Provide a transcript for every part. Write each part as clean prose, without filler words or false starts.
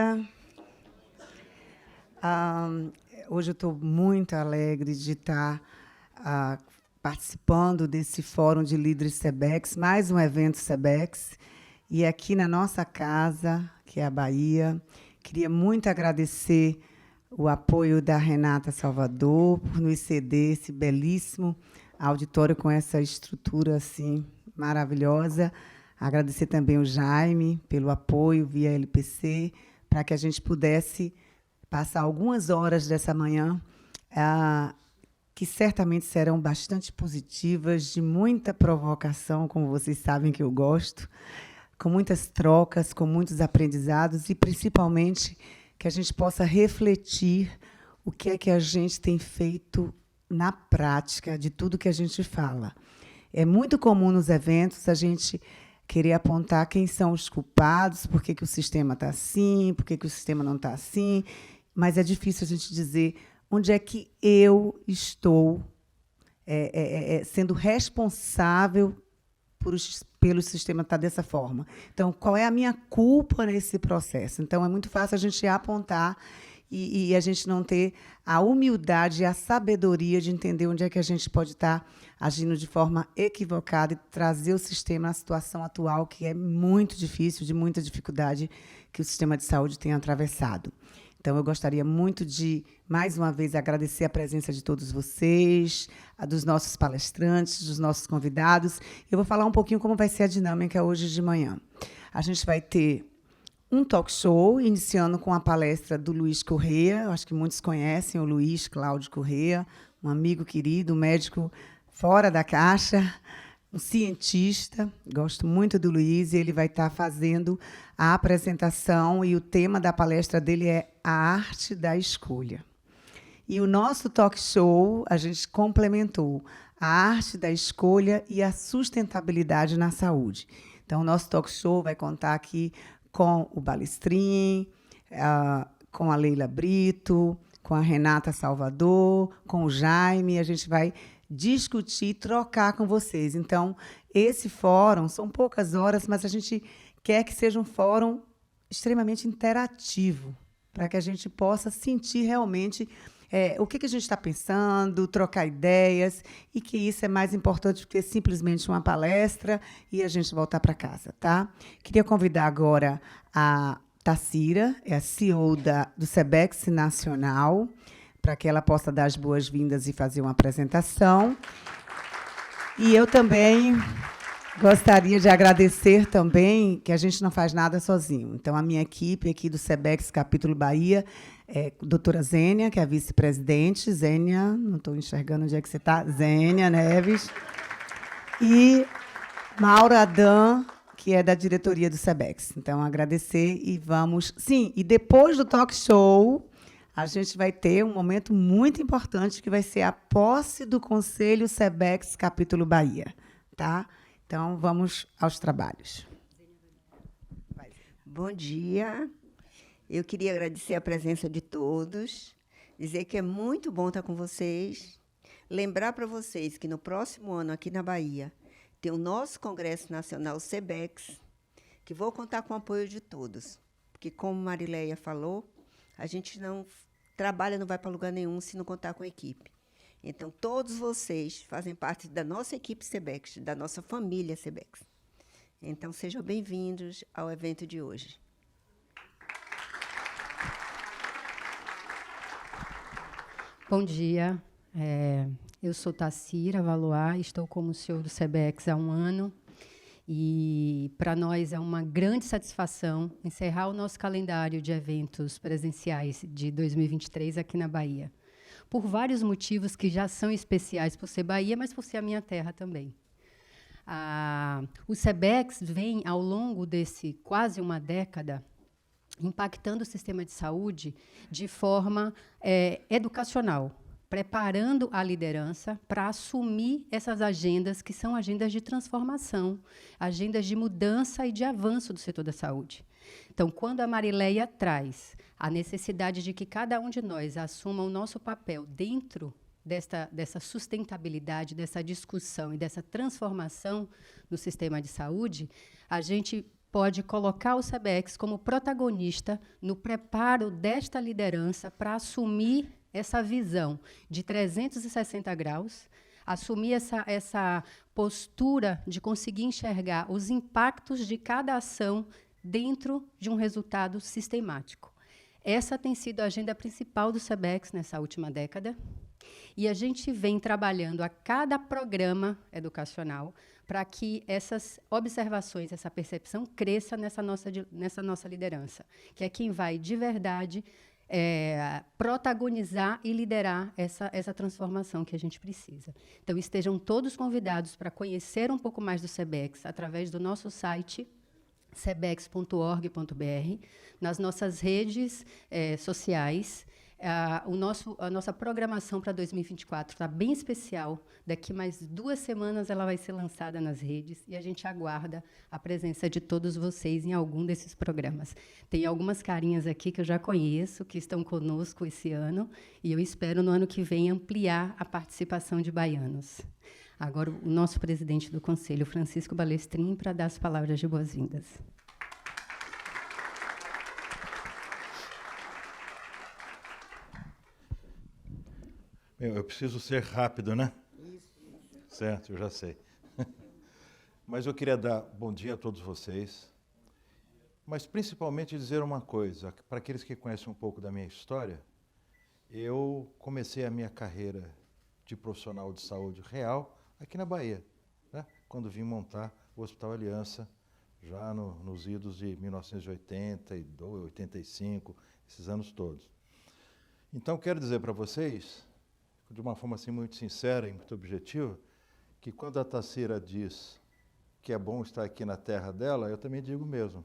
dia. Hoje eu estou muito alegre de estar participando desse Fórum de Líderes Sebex, mais um evento Sebex, e aqui na nossa casa, que é a Bahia. Queria muito agradecer o apoio da Renata Salvador por nos ceder esse belíssimo auditório com essa estrutura assim maravilhosa. Agradecer também o Jaime pelo apoio via LPC, para que a gente pudesse passar algumas horas dessa manhã, que certamente serão bastante positivas, de muita provocação, como vocês sabem que eu gosto, com muitas trocas, com muitos aprendizados e, principalmente, que a gente possa refletir o que é que a gente tem feito na prática de tudo que a gente fala. É muito comum nos eventos a gente querer apontar quem são os culpados, por que o sistema está assim, por que o sistema não está assim, mas é difícil a gente dizer onde é que eu estou sendo responsável pelo sistema estar dessa forma. Então, qual é a minha culpa nesse processo? Então, é muito fácil a gente apontar e a gente não ter a humildade e a sabedoria de entender onde é que a gente pode estar agindo de forma equivocada e trazer o sistema à situação atual, que é muito difícil, de muita dificuldade que o sistema de saúde tem atravessado. Então, eu gostaria muito de, mais uma vez, agradecer a presença de todos vocês, a dos nossos palestrantes, dos nossos convidados. Eu vou falar um pouquinho como vai ser a dinâmica hoje de manhã. A gente vai ter um talk show, iniciando com a palestra do Luiz Correia. Eu acho que muitos conhecem o Luiz Cláudio Correia, um amigo querido, um médico fora da caixa, um cientista. Gosto muito do Luiz, e ele vai estar fazendo a apresentação, e o tema da palestra dele é a arte da escolha. E o nosso talk show, a gente complementou a arte da escolha e a sustentabilidade na saúde. Então, o nosso talk show vai contar aqui com o Balestrin, com a Leila Brito, com a Renata Salvador, com o Jaime. A gente vai discutir, trocar com vocês. Então, esse fórum, são poucas horas, mas a gente quer que seja um fórum extremamente interativo, para que a gente possa sentir realmente o que a gente está pensando, trocar ideias, e que isso é mais importante do que simplesmente uma palestra e a gente voltar para casa. Tá? Queria convidar agora a Tacira, é a CEO do Sebex Nacional, para que ela possa dar as boas-vindas e fazer uma apresentação. E eu também gostaria de agradecer também que a gente não faz nada sozinho. Então, a minha equipe aqui do Sebex Capítulo Bahia, doutora Zênia, que é a vice-presidente. Zênia, não estou enxergando onde é que você está. Zênia Neves. E Maura Adam, que é da diretoria do Sebex. Então, agradecer e vamos... Sim, e depois do talk show, a gente vai ter um momento muito importante, que vai ser a posse do Conselho Sebex Capítulo Bahia. Tá? Então, vamos aos trabalhos. Bom dia. Eu queria agradecer a presença de todos, dizer que é muito bom estar com vocês, lembrar para vocês que no próximo ano, aqui na Bahia, tem o nosso Congresso Nacional Sebex, que vou contar com o apoio de todos, porque, como Marileia falou, a gente não trabalha, não vai para lugar nenhum se não contar com a equipe. Então, todos vocês fazem parte da nossa equipe Sebex, da nossa família Sebex. Então, sejam bem-vindos ao evento de hoje. Bom dia. Eu sou Tacira Valois, estou como CEO do Sebex há um ano. E, para nós, é uma grande satisfação encerrar o nosso calendário de eventos presenciais de 2023 aqui na Bahia, por vários motivos que já são especiais por ser Bahia, mas por ser a minha terra também. O Sebex vem, ao longo desse quase uma década, impactando o sistema de saúde de forma educacional, preparando a liderança para assumir essas agendas, que são agendas de transformação, agendas de mudança e de avanço do setor da saúde. Então, quando a Marileia traz a necessidade de que cada um de nós assuma o nosso papel dentro dessa sustentabilidade, dessa discussão e dessa transformação no sistema de saúde, a gente pode colocar o SEBEX como protagonista no preparo desta liderança para assumir essa visão de 360 graus, assumir essa postura de conseguir enxergar os impactos de cada ação dentro de um resultado sistemático. Essa tem sido a agenda principal do SEBEX nessa última década, e a gente vem trabalhando a cada programa educacional para que essas observações, essa percepção cresça nessa nossa liderança, que é quem vai, de verdade, protagonizar e liderar essa transformação que a gente precisa. Então, estejam todos convidados para conhecer um pouco mais do SEBEX através do nosso site, sebex.org.br, nas nossas redes sociais. A nossa programação para 2024 está bem especial. Daqui mais 2 semanas ela vai ser lançada nas redes e a gente aguarda a presença de todos vocês em algum desses programas. Tem algumas carinhas aqui que eu já conheço, que estão conosco esse ano, e eu espero, no ano que vem, ampliar a participação de baianos. Agora, o nosso presidente do Conselho, Francisco Balestrin, para dar as palavras de boas-vindas. Eu preciso ser rápido, né? Certo, eu já sei. Mas eu queria dar bom dia a todos vocês, mas principalmente dizer uma coisa, para aqueles que conhecem um pouco da minha história, eu comecei a minha carreira de profissional de saúde real aqui na Bahia, né? Quando vim montar o Hospital Aliança, já nos idos de 1982, 85, esses anos todos. Então, quero dizer para vocês, de uma forma assim muito sincera e muito objetiva, que quando a Tassira diz que é bom estar aqui na terra dela, eu também digo mesmo.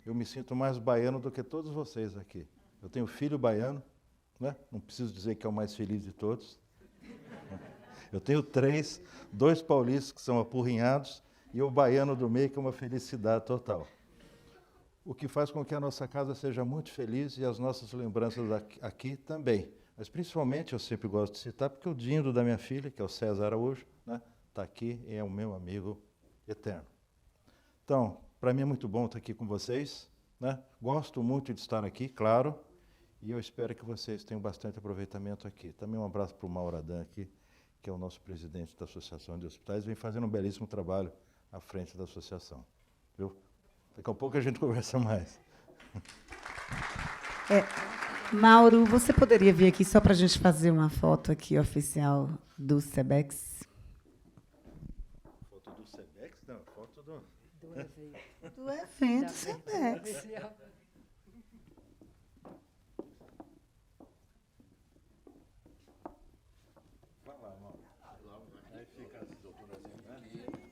Eu me sinto mais baiano do que todos vocês aqui. Eu tenho filho baiano, né? Não preciso dizer que é o mais feliz de todos. Eu tenho 3, 2 paulistas que são apurrinhados e o baiano do meio, que é uma felicidade total. O que faz com que a nossa casa seja muito feliz e as nossas lembranças aqui também. Mas, principalmente, eu sempre gosto de citar, porque o Dindo da minha filha, que é o César Araújo, né, está aqui e é o meu amigo eterno. Então, para mim é muito bom estar aqui com vocês, né? Gosto muito de estar aqui, claro, e eu espero que vocês tenham bastante aproveitamento aqui. Também um abraço para o Mauro Adan aqui, que é o nosso presidente da Associação de Hospitais, vem fazendo um belíssimo trabalho à frente da associação. Viu? Daqui a pouco a gente conversa mais. Mauro, você poderia vir aqui só para a gente fazer uma foto aqui oficial do SEBEX? Foto do SEBEX? Não, foto do evento. Do evento SEBEX. Vai lá, Mauro. Aí fica as doutoras aqui.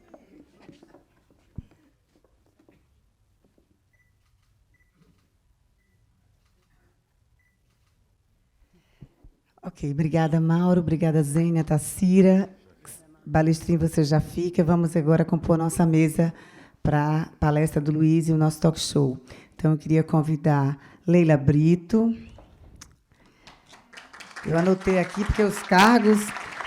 Ok, obrigada, Mauro. Obrigada, Zênia, Tassira. Balestrin, você já fica. Vamos agora compor nossa mesa para a palestra do Luiz e o nosso talk show. Então, eu queria convidar Leila Brito. Eu anotei aqui porque os cargos: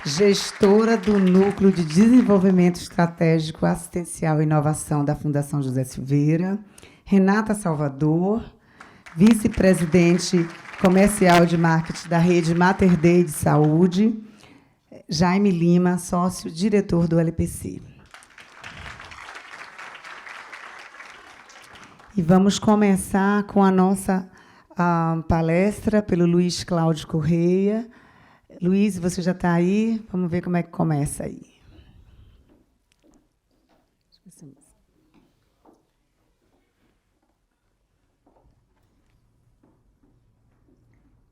gestora do Núcleo de Desenvolvimento Estratégico Assistencial e Inovação da Fundação José Silveira. Renata Salvador, vice-presidente comercial de marketing da rede Mater Dei de Saúde. Jaime Lima, sócio-diretor do LPC. E vamos começar com a nossa palestra pelo Luiz Cláudio Correia. Luiz, você já está aí? Vamos ver como é que começa aí.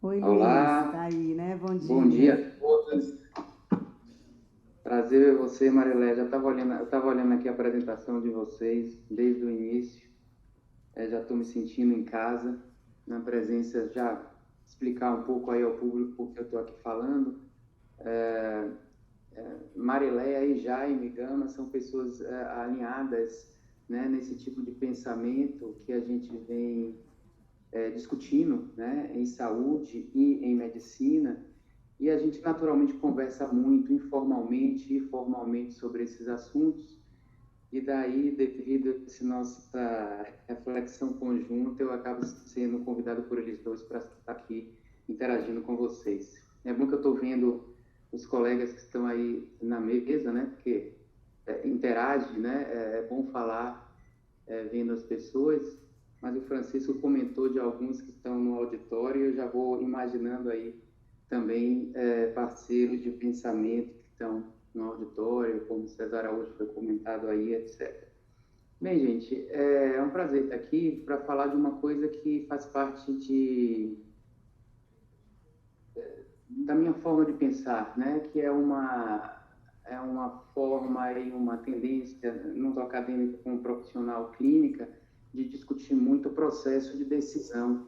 Oi, Olá. Luiz, está aí, né? Bom dia. Bom dia a todos. Prazer ver você, Marilé. Eu estava olhando aqui a apresentação de vocês desde o início. Já estou me sentindo em casa, na presença, já explicar um pouco aí ao público porque eu estou aqui falando. Marileia e Jaime Gama são pessoas alinhadas, né, nesse tipo de pensamento que a gente vem discutindo, né, em saúde e em medicina, e a gente naturalmente conversa muito informalmente e formalmente sobre esses assuntos, e daí, devido a essa nossa reflexão conjunta, eu acabo sendo convidado por eles dois para estar aqui interagindo com vocês. É bom que eu estou vendo os colegas que estão aí na mesa, né? Porque interage, né? É bom falar vendo as pessoas, mas o Francisco comentou de alguns que estão no auditório, e eu já vou imaginando aí também parceiros de pensamento que estão no auditório, como o César Araújo foi comentado aí, etc. Bem, gente, é um prazer estar aqui para falar de uma coisa que faz parte da minha forma de pensar, né? Que é uma forma e uma tendência, não só acadêmica como profissional clínica, de discutir muito o processo de decisão,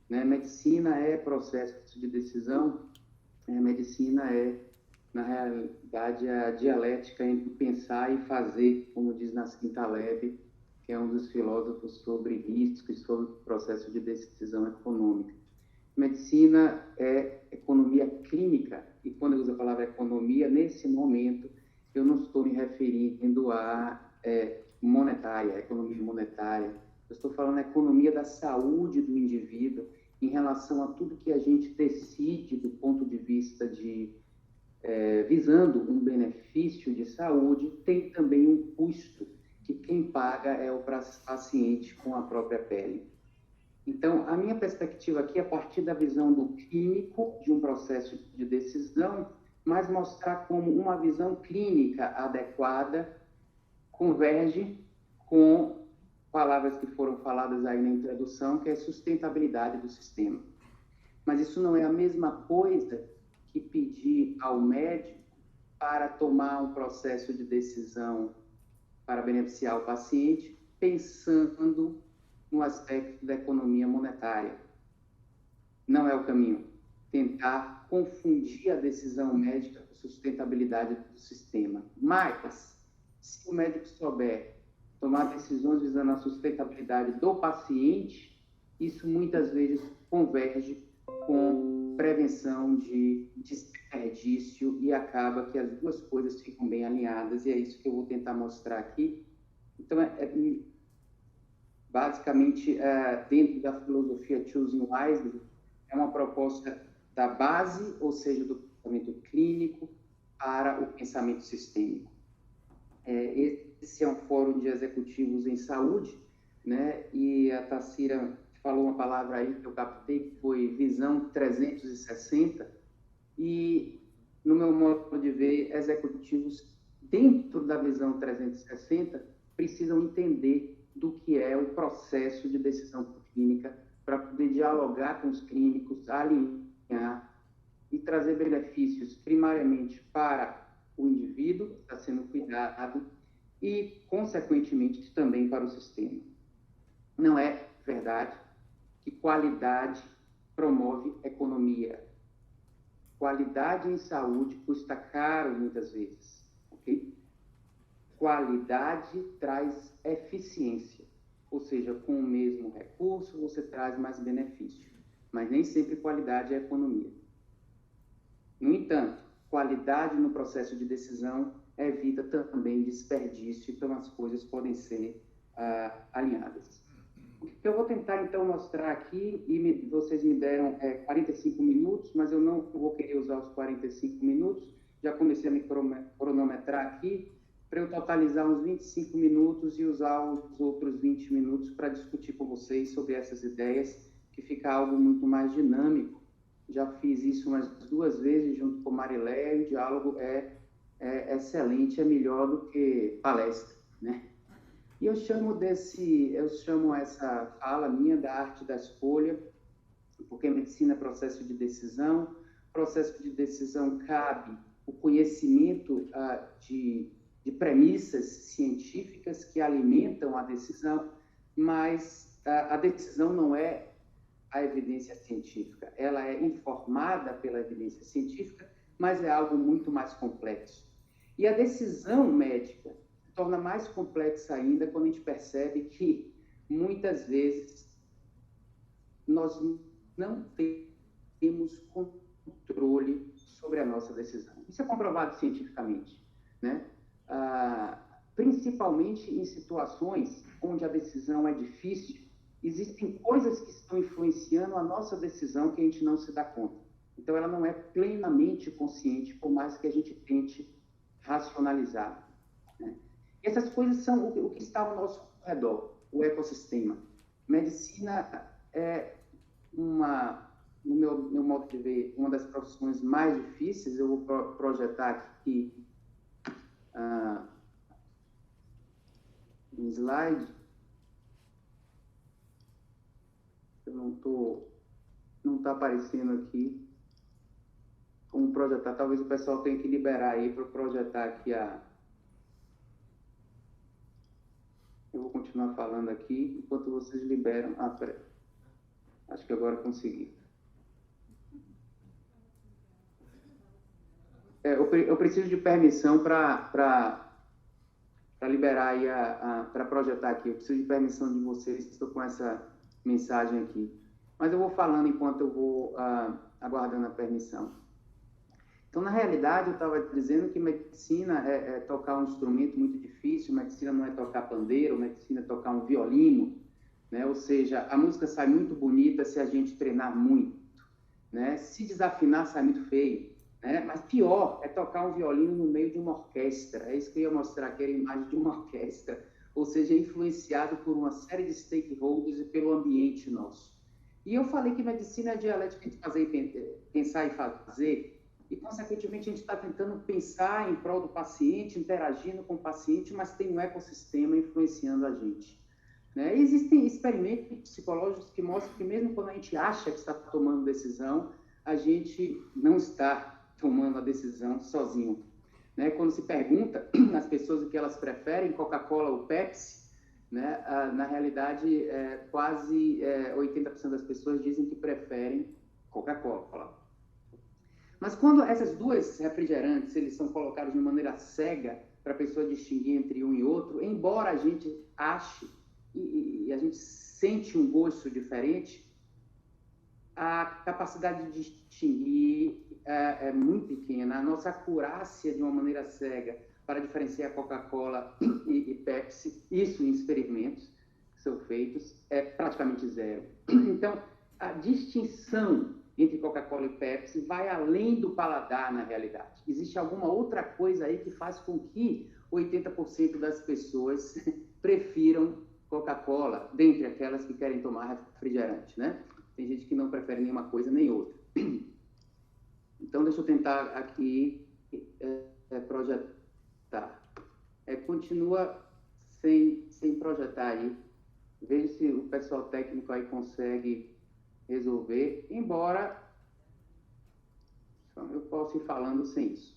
né? Medicina é processo de decisão, medicina é, na realidade, a dialética entre pensar e fazer, como diz Nassim Taleb, que é um dos filósofos sobre risco e sobre o processo de decisão econômica. Medicina é economia clínica, e quando eu uso a palavra economia, nesse momento, eu não estou me referindo a monetária, economia monetária. Eu estou falando da economia da saúde do indivíduo em relação a tudo que a gente decide do ponto de vista de visando um benefício de saúde, tem também um custo que quem paga é o paciente com a própria pele. Então, a minha perspectiva aqui é a partir da visão do clínico de um processo de decisão, mas mostrar como uma visão clínica adequada converge com palavras que foram faladas aí na introdução, que é sustentabilidade do sistema. Mas isso não é a mesma coisa que pedir ao médico para tomar um processo de decisão para beneficiar o paciente, pensando no aspecto da economia monetária. Não é o caminho. Tentar confundir a decisão médica com a sustentabilidade do sistema. Mas, se o médico souber tomar decisões visando a sustentabilidade do paciente, isso muitas vezes converge com prevenção de desperdício e acaba que as duas coisas ficam bem alinhadas, e é isso que eu vou tentar mostrar aqui. Então, basicamente, dentro da filosofia Choosing Wisely, é uma proposta da base, ou seja, do pensamento clínico, para o pensamento sistêmico. Esse é um fórum de executivos em saúde, né? E a Tassira falou uma palavra aí que eu captei, que foi visão 360, e, no meu modo de ver, executivos dentro da visão 360 precisam entender do que é o processo de decisão clínica para poder dialogar com os clínicos, alinhar e trazer benefícios primariamente para o indivíduo que está sendo cuidado e, consequentemente, também para o sistema. Não é verdade que qualidade promove economia. Qualidade em saúde custa caro muitas vezes, ok? Qualidade traz eficiência, ou seja, com o mesmo recurso você traz mais benefício, mas nem sempre qualidade é economia. No entanto, qualidade no processo de decisão evita também desperdício, então as coisas podem ser alinhadas. O que eu vou tentar, então, mostrar aqui, e vocês me deram 45 minutos, mas eu não vou querer usar os 45 minutos, já comecei a me cronometrar aqui, para eu totalizar uns 25 minutos e usar os outros 20 minutos para discutir com vocês sobre essas ideias, que fica algo muito mais dinâmico. Já fiz isso umas 2 vezes junto com Marilé, e o diálogo é excelente, é melhor do que palestra, né? E eu chamo essa fala minha da arte da escolha, porque medicina é processo de decisão. Processo de decisão cabe o conhecimento de premissas científicas que alimentam a decisão, mas a decisão não é a evidência científica. Ela é informada pela evidência científica, mas é algo muito mais complexo. E a decisão médica se torna mais complexa ainda quando a gente percebe que, muitas vezes, nós não temos controle sobre a nossa decisão. Isso é comprovado cientificamente, né? principalmente em situações onde a decisão é difícil, existem coisas que estão influenciando a nossa decisão que a gente não se dá conta. Então, ela não é plenamente consciente, por mais que a gente tente racionalizar, né? E essas coisas são o que está ao nosso redor, o ecossistema. Medicina é no meu modo de ver, uma das profissões mais difíceis. Eu vou projetar aqui um slide. Eu não está aparecendo aqui como projetar. Talvez o pessoal tenha que liberar aí para projetar aqui Eu vou continuar falando aqui enquanto vocês liberam. Acho que agora consegui. Eu preciso de permissão para liberar aí, para projetar aqui. Eu preciso de permissão de vocês, estou com essa mensagem aqui. Mas eu vou falando enquanto eu vou aguardando a permissão. Então, na realidade, eu estava dizendo que medicina é tocar um instrumento muito difícil, medicina não é tocar pandeiro, medicina é tocar um violino, né? Ou seja, a música sai muito bonita se a gente treinar muito, né? Se desafinar, sai muito feio, né? Mas pior é tocar um violino no meio de uma orquestra. É isso que eu ia mostrar aqui, a imagem de uma orquestra, ou seja, influenciado por uma série de stakeholders e pelo ambiente nosso. E eu falei que medicina é dialética de pensar e fazer, e, consequentemente, a gente está tentando pensar em prol do paciente, interagindo com o paciente, mas tem um ecossistema influenciando a gente, né? E existem experimentos psicológicos que mostram que mesmo quando a gente acha que está tomando decisão, a gente não está tomando a decisão sozinho, né? Quando se pergunta às pessoas o que elas preferem, Coca-Cola ou Pepsi, né? Na realidade, quase 80% das pessoas dizem que preferem Coca-Cola. Mas quando essas duas refrigerantes eles são colocados de maneira cega para a pessoa distinguir entre um e outro, embora a gente ache e a gente sente um gosto diferente, a capacidade de distinguir é muito pequena. A nossa acurácia de uma maneira cega para diferenciar Coca-Cola e Pepsi, isso em experimentos que são feitos, é praticamente zero. Então, a distinção entre Coca-Cola e Pepsi vai além do paladar na realidade. Existe alguma outra coisa aí que faz com que 80% das pessoas prefiram Coca-Cola, dentre aquelas que querem tomar refrigerante, né? Tem gente que não prefere nenhuma coisa nem outra. Então, deixa eu tentar aqui projetar. Continua sem projetar aí. Veja se o pessoal técnico aí consegue resolver, embora eu possa ir falando sem isso.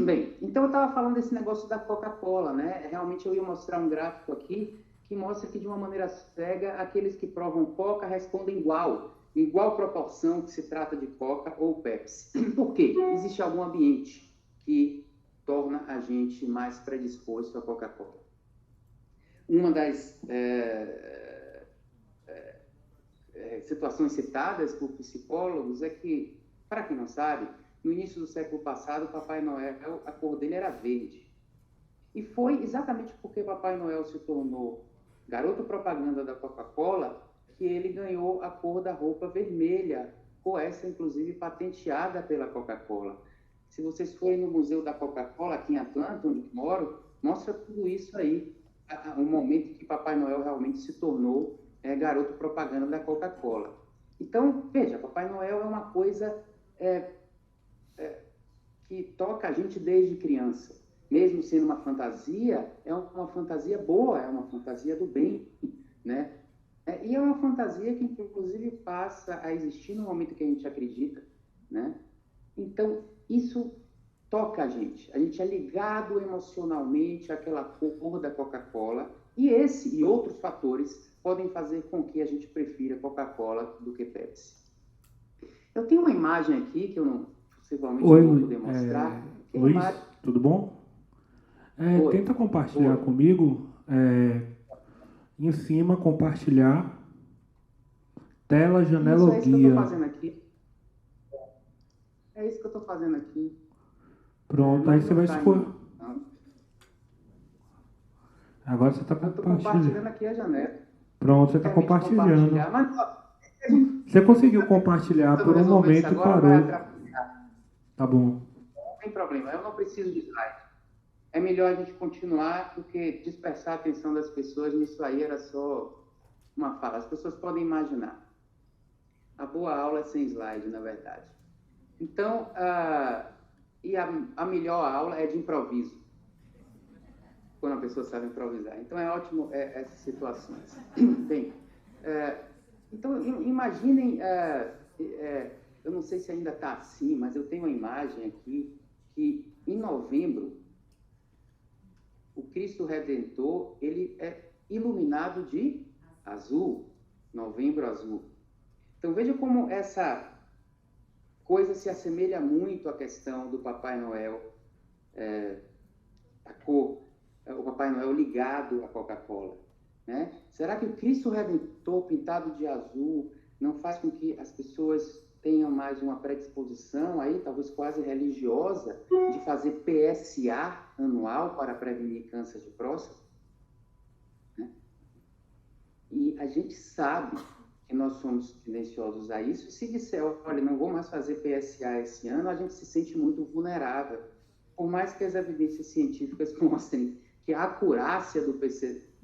Bem, então eu estava falando desse negócio da Coca-Cola, né? Realmente eu ia mostrar um gráfico aqui que mostra que, de uma maneira cega, aqueles que provam Coca respondem igual proporção que se trata de Coca ou Pepsi. Por quê? Existe algum ambiente que torna a gente mais predisposto à Coca-Cola. Uma das situações citadas por psicólogos é que, para quem não sabe, no início do século passado, Papai Noel, a cor dele era verde. E foi exatamente porque Papai Noel se tornou garoto propaganda da Coca-Cola que ele ganhou a cor da roupa vermelha, com essa, inclusive, patenteada pela Coca-Cola. Se vocês forem no Museu da Coca-Cola, aqui em Atlanta, onde eu moro, mostra tudo isso aí, o momento que Papai Noel realmente se tornou garoto propaganda da Coca-Cola. Então, veja, Papai Noel é uma coisa que toca a gente desde criança. Mesmo sendo uma fantasia, é uma fantasia boa, é uma fantasia do bem, né? E é uma fantasia que, inclusive, passa a existir no momento que a gente acredita, né? Então, isso toca a gente é ligado emocionalmente àquela cor da Coca-Cola, e esse e outros fatores podem fazer com que a gente prefira Coca-Cola do que Pepsi. Eu tenho uma imagem aqui que eu não, possivelmente não vou poder mostrar. Luiz, tudo bom? Tenta compartilhar comigo, em cima, compartilhar, tela, janela ou guia. É isso que eu estou fazendo aqui. Pronto, aí você vai escolher. Agora você está Eu estou compartilhando. compartilhando aqui a janela. Pronto, você está compartilhando. Mas, Você conseguiu compartilhar por um momento e parou. Tá bom. Não tem problema, eu não preciso de slide. É melhor a gente continuar do que dispersar a atenção das pessoas. Nisso aí era só uma fala. As pessoas podem imaginar. A boa aula é sem slide, na verdade. Então, a melhor aula é de improviso, quando a pessoa sabe improvisar. Então, é ótimo essas situações. Bem, então, imaginem, eu não sei se ainda está assim, mas eu tenho uma imagem aqui, que em novembro, o Cristo Redentor, ele é iluminado de azul, novembro azul. Então, veja como essa coisa se assemelha muito à questão do Papai Noel, a cor, o Papai Noel ligado à Coca-Cola, né? Será que o Cristo Redentor pintado de azul não faz com que as pessoas tenham mais uma predisposição aí, talvez quase religiosa, de fazer PSA anual para prevenir câncer de próstata? Né? E a gente sabe que nós somos tendenciosos a isso, e se disser, olha, não vou mais fazer PSA esse ano, a gente se sente muito vulnerável. Por mais que as evidências científicas mostrem que a acurácia do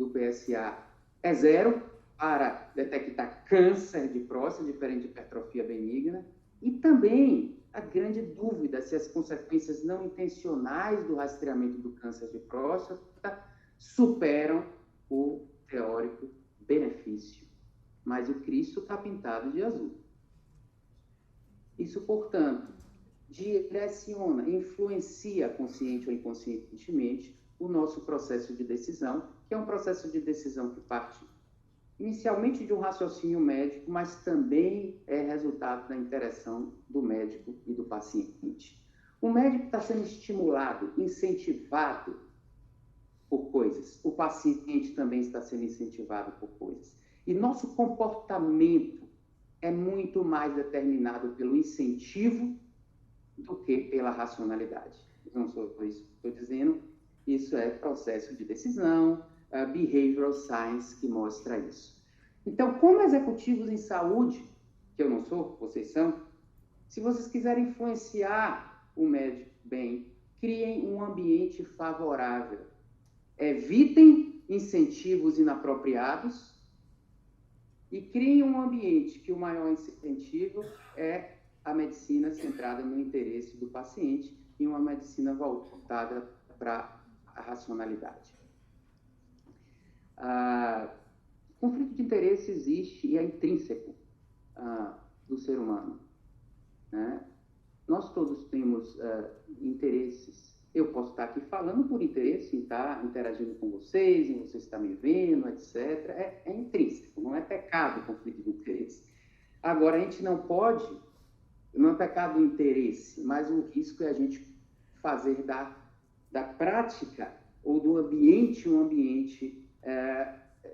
PSA é zero para detectar câncer de próstata, diferente de hipertrofia benigna, e também a grande dúvida se as consequências não intencionais do rastreamento do câncer de próstata superam o teórico benefício. Mas o Cristo está pintado de azul. Isso, portanto, direciona, influencia consciente ou inconscientemente o nosso processo de decisão, que é um processo de decisão que parte inicialmente de um raciocínio médico, mas também é resultado da interação do médico e do paciente. O médico está sendo estimulado, incentivado por coisas. O paciente também está sendo incentivado por coisas. E nosso comportamento é muito mais determinado pelo incentivo do que pela racionalidade. Não sou isso que estou dizendo, isso é processo de decisão, behavioral science que mostra isso. Então, como executivos em saúde, que eu não sou, vocês são, se vocês quiserem influenciar o médico bem, criem um ambiente favorável. Evitem incentivos inapropriados e criem um ambiente que o maior incentivo é a medicina centrada no interesse do paciente e uma medicina voltada para a racionalidade. Conflito de interesse existe e é intrínseco do ser humano, né? Nós todos temos interesses. Eu posso estar aqui falando por interesse em estar interagindo com vocês, em vocês estar me vendo, etc. É intrínseco, não é pecado o conflito de interesse. Agora, a gente não pode, não é pecado o interesse, mas o risco é a gente fazer da prática ou do ambiente um ambiente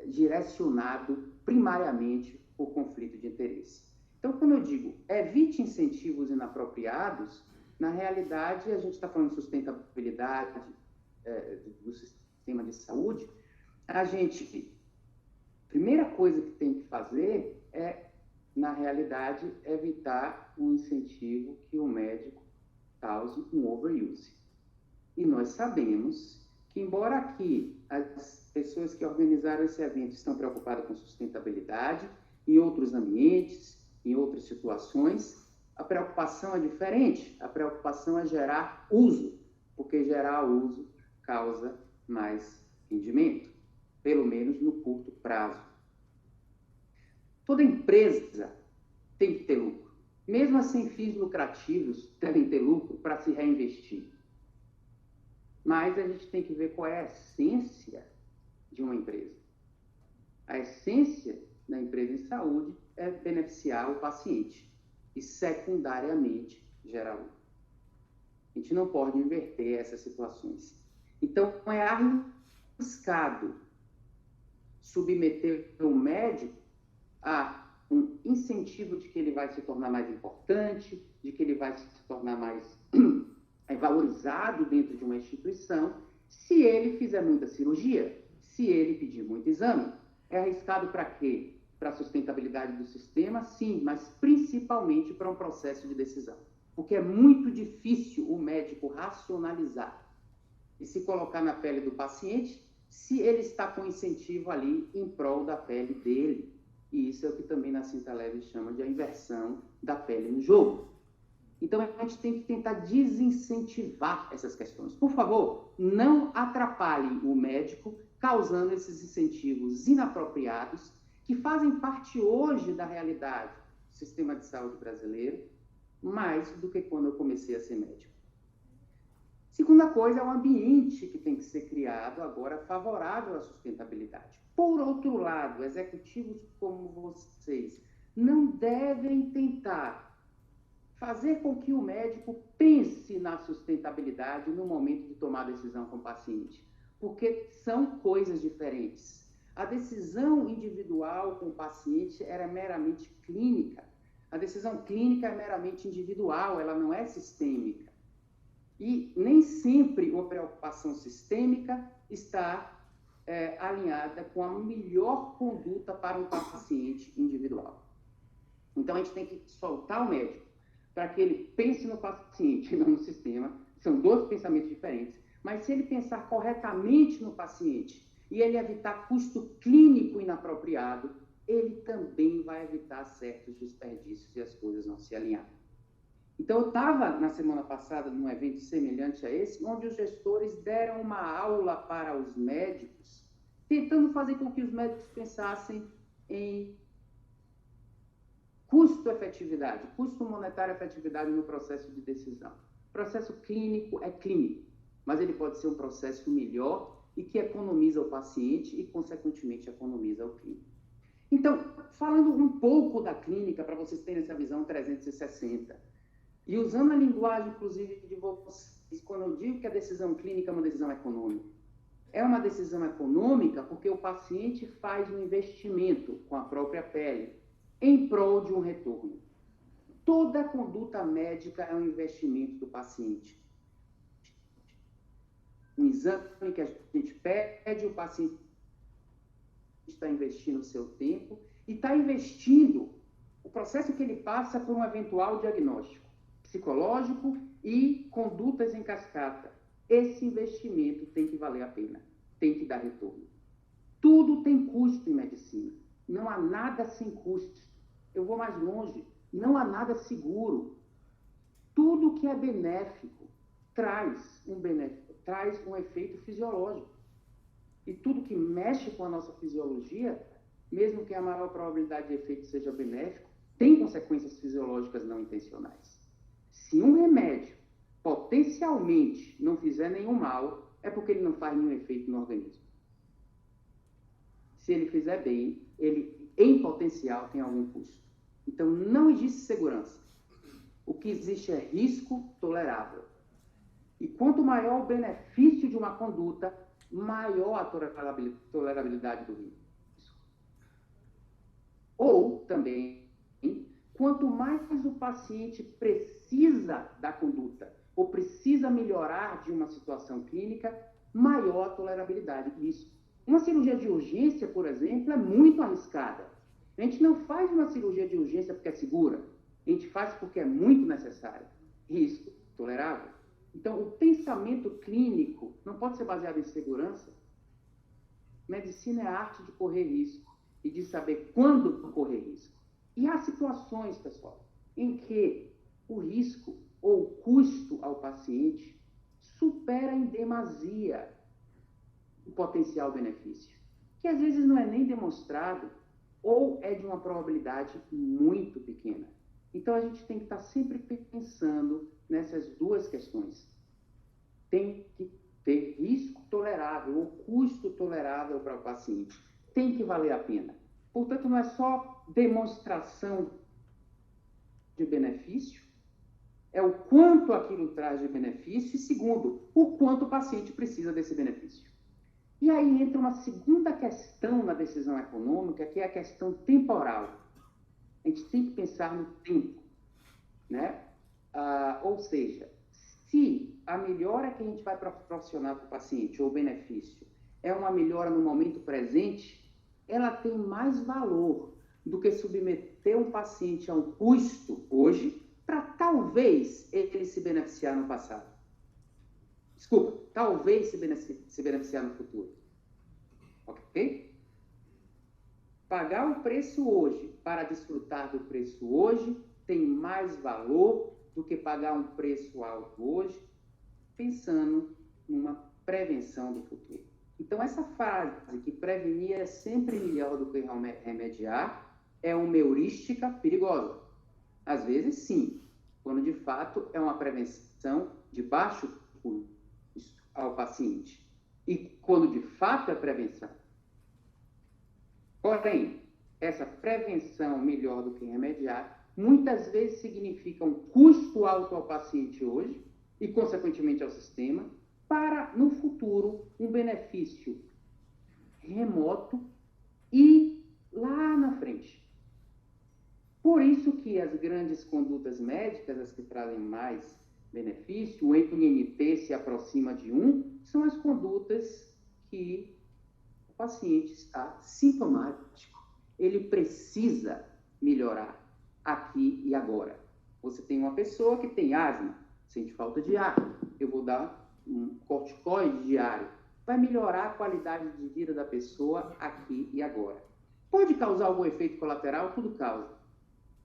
direcionado primariamente por conflito de interesse. Então, quando eu digo evite incentivos inapropriados, na realidade, a gente está falando de sustentabilidade do sistema de saúde, a primeira coisa que tem que fazer é, na realidade, evitar um incentivo que o médico cause um overuse. E nós sabemos que, embora aqui as pessoas que organizaram esse evento estão preocupadas com sustentabilidade, em outros ambientes, em outras situações, a preocupação é diferente. A preocupação é gerar uso, porque gerar uso causa mais rendimento, pelo menos no curto prazo. Toda empresa tem que ter lucro. Mesmo assim, fins lucrativos devem ter lucro para se reinvestir. Mas a gente tem que ver qual é a essência de uma empresa. A essência da empresa em saúde é beneficiar o paciente e, secundariamente, gerar lucro. A gente não pode inverter essas situações. Então, é arriscado submeter o médico a um incentivo de que ele vai se tornar mais importante, de que ele vai se tornar mais valorizado dentro de uma instituição, se ele fizer muita cirurgia, se ele pedir muito exame. É arriscado para quê? Para a sustentabilidade do sistema, sim, mas principalmente para um processo de decisão. Porque é muito difícil o médico racionalizar e se colocar na pele do paciente se ele está com incentivo ali em prol da pele dele. E isso é o que também na Cinta Leve chama de a inversão da pele no jogo. Então, a gente tem que tentar desincentivar essas questões. Por favor, não atrapalhem o médico causando esses incentivos inapropriados que fazem parte hoje da realidade do sistema de saúde brasileiro, mais do que quando eu comecei a ser médico. Segunda coisa é o ambiente que tem que ser criado agora favorável à sustentabilidade. Por outro lado, executivos como vocês não devem tentar fazer com que o médico pense na sustentabilidade no momento de tomar decisão com o paciente, porque são coisas diferentes. A decisão individual com o paciente era meramente clínica. A decisão clínica é meramente individual, ela não é sistêmica. E nem sempre a preocupação sistêmica está alinhada com a melhor conduta para um paciente individual. Então, a gente tem que soltar o médico para que ele pense no paciente, não no sistema. São dois pensamentos diferentes. Mas se ele pensar corretamente no paciente e ele evitar custo clínico inapropriado, ele também vai evitar certos desperdícios e as coisas vão se alinhar. Então, eu estava, na semana passada, num evento semelhante a esse, onde os gestores deram uma aula para os médicos, tentando fazer com que os médicos pensassem em custo-efetividade, custo monetário-efetividade no processo de decisão. O processo clínico é clínico, mas ele pode ser um processo melhor e que economiza o paciente e, consequentemente, economiza o clínico. Então, falando um pouco da clínica, para vocês terem essa visão 360, e usando a linguagem, inclusive, de vocês, quando eu digo que a decisão clínica é uma decisão econômica, é uma decisão econômica porque o paciente faz um investimento com a própria pele em prol de um retorno. Toda conduta médica é um investimento do paciente. Um exame que a gente pede, o paciente está investindo o seu tempo e está investindo o processo que ele passa por um eventual diagnóstico psicológico e condutas em cascata. Esse investimento tem que valer a pena, tem que dar retorno. Tudo tem custo em medicina. Não há nada sem custos. Eu vou mais longe. Não há nada seguro. Tudo que é benéfico traz um efeito fisiológico. E tudo que mexe com a nossa fisiologia, mesmo que a maior probabilidade de efeito seja benéfico, tem consequências fisiológicas não intencionais. Se um remédio potencialmente não fizer nenhum mal, é porque ele não faz nenhum efeito no organismo. Se ele fizer bem, ele, em potencial, tem algum custo. Então, não existe segurança. O que existe é risco tolerável. E quanto maior o benefício de uma conduta, maior a tolerabilidade do risco. Ou, também, quanto mais o paciente precisa da conduta ou precisa melhorar de uma situação clínica, maior a tolerabilidade do risco. Uma cirurgia de urgência, por exemplo, é muito arriscada. A gente não faz uma cirurgia de urgência porque é segura. A gente faz porque é muito necessário. Risco tolerável. Então, o pensamento clínico não pode ser baseado em segurança. Medicina é a arte de correr risco e de saber quando correr risco. E há situações, pessoal, em que o risco ou o custo ao paciente supera em demasia o potencial benefício, que às vezes não é nem demonstrado ou é de uma probabilidade muito pequena. Então, a gente tem que estar sempre pensando nessas duas questões. Tem que ter risco tolerável ou custo tolerável para o paciente. Tem que valer a pena. Portanto, não é só demonstração de benefício, é o quanto aquilo traz de benefício e, segundo, o quanto o paciente precisa desse benefício. E aí entra uma segunda questão na decisão econômica, que é a questão temporal. A gente tem que pensar no tempo, né? Ou seja, se a melhora que a gente vai proporcionar para o paciente, ou o benefício, é uma melhora no momento presente, ela tem mais valor do que submeter um paciente a um custo hoje para talvez ele se beneficiar no passado. Desculpa, talvez se beneficiar no futuro. Ok? Pagar o preço hoje para desfrutar do preço hoje tem mais valor do que pagar um preço alto hoje, pensando numa prevenção do futuro. Então, essa frase que prevenir é sempre melhor do que remediar é uma heurística perigosa. Às vezes, sim, quando de fato é uma prevenção de baixo custo ao paciente. E quando de fato é prevenção. Porém, essa prevenção melhor do que remediar, muitas vezes significa um custo alto ao paciente hoje e, consequentemente, ao sistema, para, no futuro, um benefício remoto e lá na frente. Por isso que as grandes condutas médicas, as que trazem mais benefício, o NNT se aproxima de 1, são as condutas que o paciente está sintomático. Ele precisa melhorar aqui e agora. Você tem uma pessoa que tem asma, sente falta de ar. Eu vou dar um corticoide diário. Vai melhorar a qualidade de vida da pessoa aqui e agora. Pode causar algum efeito colateral? Tudo causa.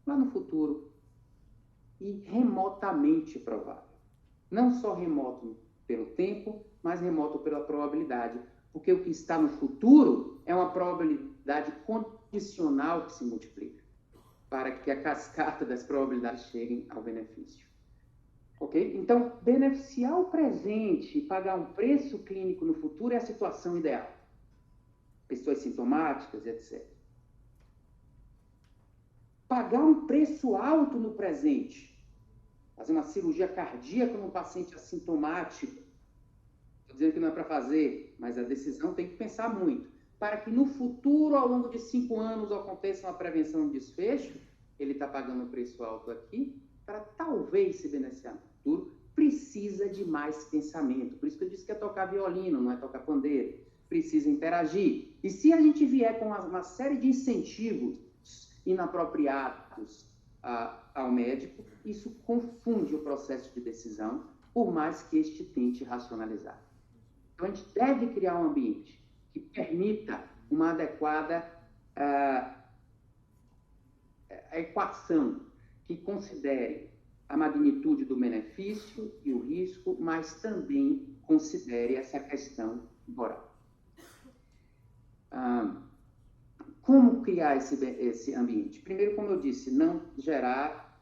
Lá no futuro. E remotamente provável. Não só remoto pelo tempo, mas remoto pela probabilidade. Porque o que está no futuro é uma probabilidade condicional que se multiplica para que a cascata das probabilidades cheguem ao benefício. Ok? Então, beneficiar o presente e pagar um preço clínico no futuro é a situação ideal. Pessoas sintomáticas, etc. Pagar um preço alto no presente, fazer uma cirurgia cardíaca num paciente assintomático, estou dizendo que não é para fazer, mas a decisão tem que pensar muito. Para que no futuro, ao longo de 5 anos, aconteça uma prevenção de desfecho, ele está pagando um preço alto aqui, para talvez se beneficiar no futuro, precisa de mais pensamento. Por isso que eu disse que é tocar violino, não é tocar pandeiro. Precisa interagir. E se a gente vier com uma série de incentivos inapropriados ao médico, isso confunde o processo de decisão, por mais que este tente racionalizar. Então, a gente deve criar um ambiente que permita uma adequada equação, que considere a magnitude do benefício e o risco, mas também considere essa questão moral. Como criar esse ambiente? Primeiro, como eu disse, não gerar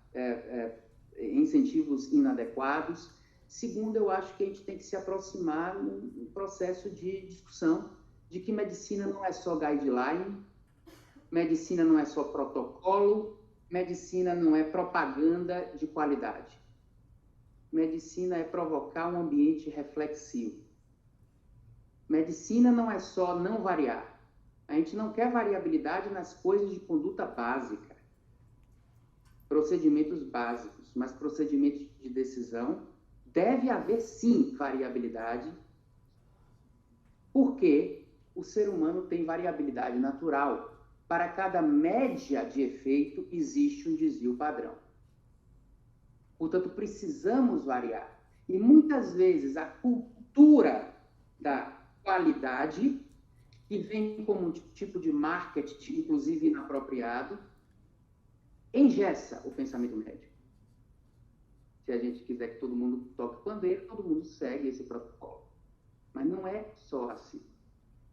incentivos inadequados. Segundo, eu acho que a gente tem que se aproximar num processo de discussão de que medicina não é só guideline, medicina não é só protocolo, medicina não é propaganda de qualidade. Medicina é provocar um ambiente reflexivo. Medicina não é só não variar. A gente não quer variabilidade nas coisas de conduta básica. Procedimentos básicos, mas procedimentos de decisão deve haver, sim, variabilidade, porque o ser humano tem variabilidade natural. Para cada média de efeito, existe um desvio padrão. Portanto, precisamos variar. E muitas vezes a cultura da qualidade, que vem como um tipo de marketing, inclusive inapropriado, engessa o pensamento médico. Se a gente quiser que todo mundo toque pandeiro, todo mundo segue esse protocolo. Mas não é só assim.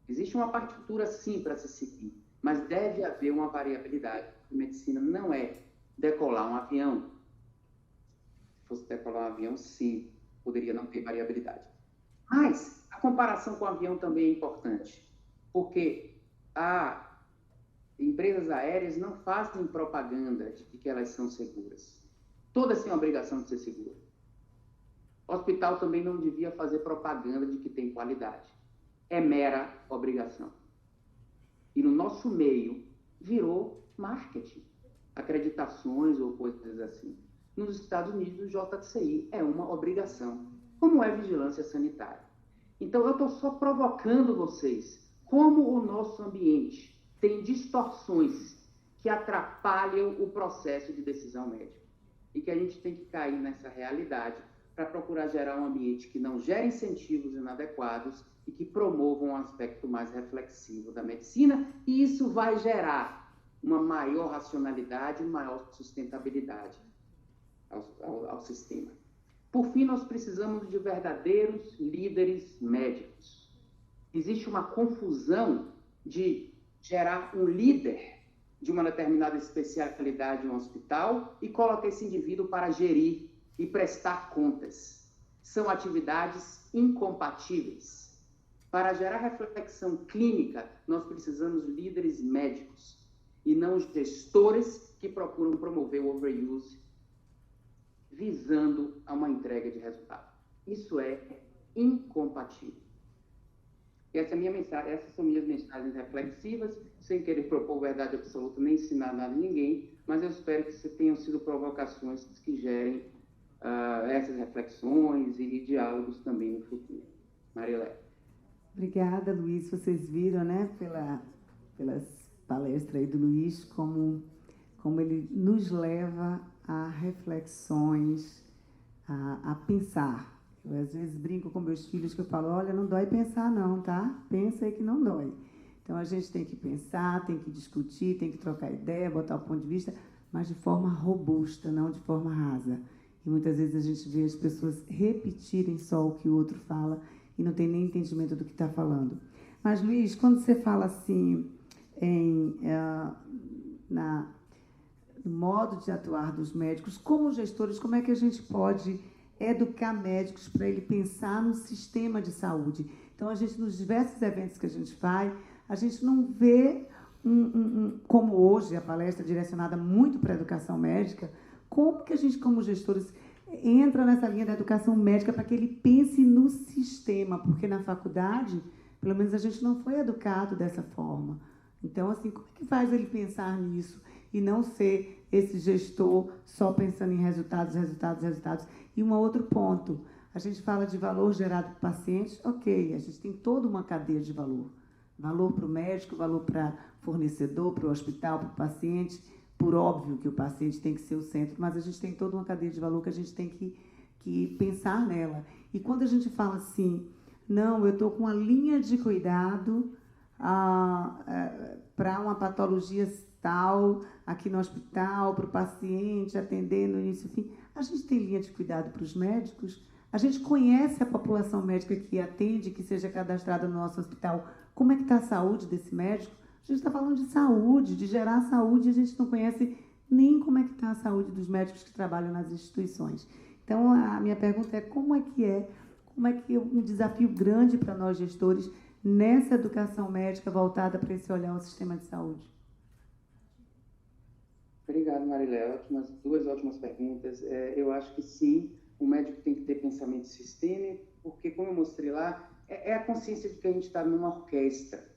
Existe uma partitura, sim, para se seguir, mas deve haver uma variabilidade. A medicina não é decolar um avião. Se fosse decolar um avião, sim, poderia não ter variabilidade. Mas a comparação com o avião também é importante, porque empresas aéreas não fazem propaganda de que elas são seguras. Todas têm a obrigação de ser seguras. O hospital também não devia fazer propaganda de que tem qualidade. É mera obrigação. E no nosso meio virou marketing, acreditações ou coisas assim. Nos Estados Unidos, o JCI é uma obrigação, como é vigilância sanitária. Então, eu estou só provocando vocês. Como o nosso ambiente tem distorções que atrapalham o processo de decisão médica. E que a gente tem que cair nessa realidade para procurar gerar um ambiente que não gere incentivos inadequados e que promovam um aspecto mais reflexivo da medicina, e isso vai gerar uma maior racionalidade e maior sustentabilidade ao sistema. Por fim, nós precisamos de verdadeiros líderes médicos. Existe uma confusão de gerar um líder de uma determinada especialidade em um hospital e colocar esse indivíduo para gerir e prestar contas. São atividades incompatíveis. Para gerar reflexão clínica, nós precisamos de líderes médicos e não gestores que procuram promover o overuse visando a uma entrega de resultado. Isso é incompatível. Essa é a minha mensagem, essas são minhas mensagens reflexivas, sem querer propor verdade absoluta nem ensinar nada a ninguém, mas eu espero que tenham sido provocações que gerem essas reflexões e diálogos também no futuro. Marilé. Obrigada, Luiz. Vocês viram, né, pelas palestras aí do Luiz, como ele nos leva a reflexões, a pensar. Eu, às vezes, brinco com meus filhos que eu falo, olha, não dói pensar não, tá? Pensa aí que não dói. Então, a gente tem que pensar, tem que discutir, tem que trocar ideia, botar o ponto de vista, mas de forma robusta, não de forma rasa. E muitas vezes a gente vê as pessoas repetirem só o que o outro fala e não tem nem entendimento do que está falando. Mas, Luiz, quando você fala assim, no modo de atuar dos médicos, como gestores, como é que a gente pode educar médicos para ele pensar no sistema de saúde? Então, a gente, nos diversos eventos que a gente faz, a gente não vê, como hoje, a palestra é direcionada muito para a educação médica, como que a gente, como gestores, entra nessa linha da educação médica para que ele pense no sistema, porque na faculdade, pelo menos, a gente não foi educado dessa forma. Então, assim, como é que faz ele pensar nisso e não ser esse gestor só pensando em resultados? E um outro ponto, a gente fala de valor gerado para o paciente, ok, a gente tem toda uma cadeia de valor. Valor para o médico, valor para fornecedor, para o hospital, para o paciente. Por óbvio que o paciente tem que ser o centro, mas a gente tem toda uma cadeia de valor que a gente tem que pensar nela. E quando a gente fala assim, não, eu estou com uma linha de cuidado para uma patologia tal, aqui no hospital, para o paciente, atender no início e fim. A gente tem linha de cuidado para os médicos, a gente conhece a população médica que atende, que seja cadastrada no nosso hospital. Como é que está a saúde desse médico? A gente está falando de saúde, de gerar saúde, e a gente não conhece nem como é que está a saúde dos médicos que trabalham nas instituições. Então, a minha pergunta é como é que é um desafio grande para nós gestores nessa educação médica voltada para esse olhar ao sistema de saúde? Obrigado, Marilé. Duas ótimas perguntas. Eu acho que sim, o médico tem que ter pensamento sistêmico, porque, como eu mostrei lá, é a consciência de que a gente está numa orquestra,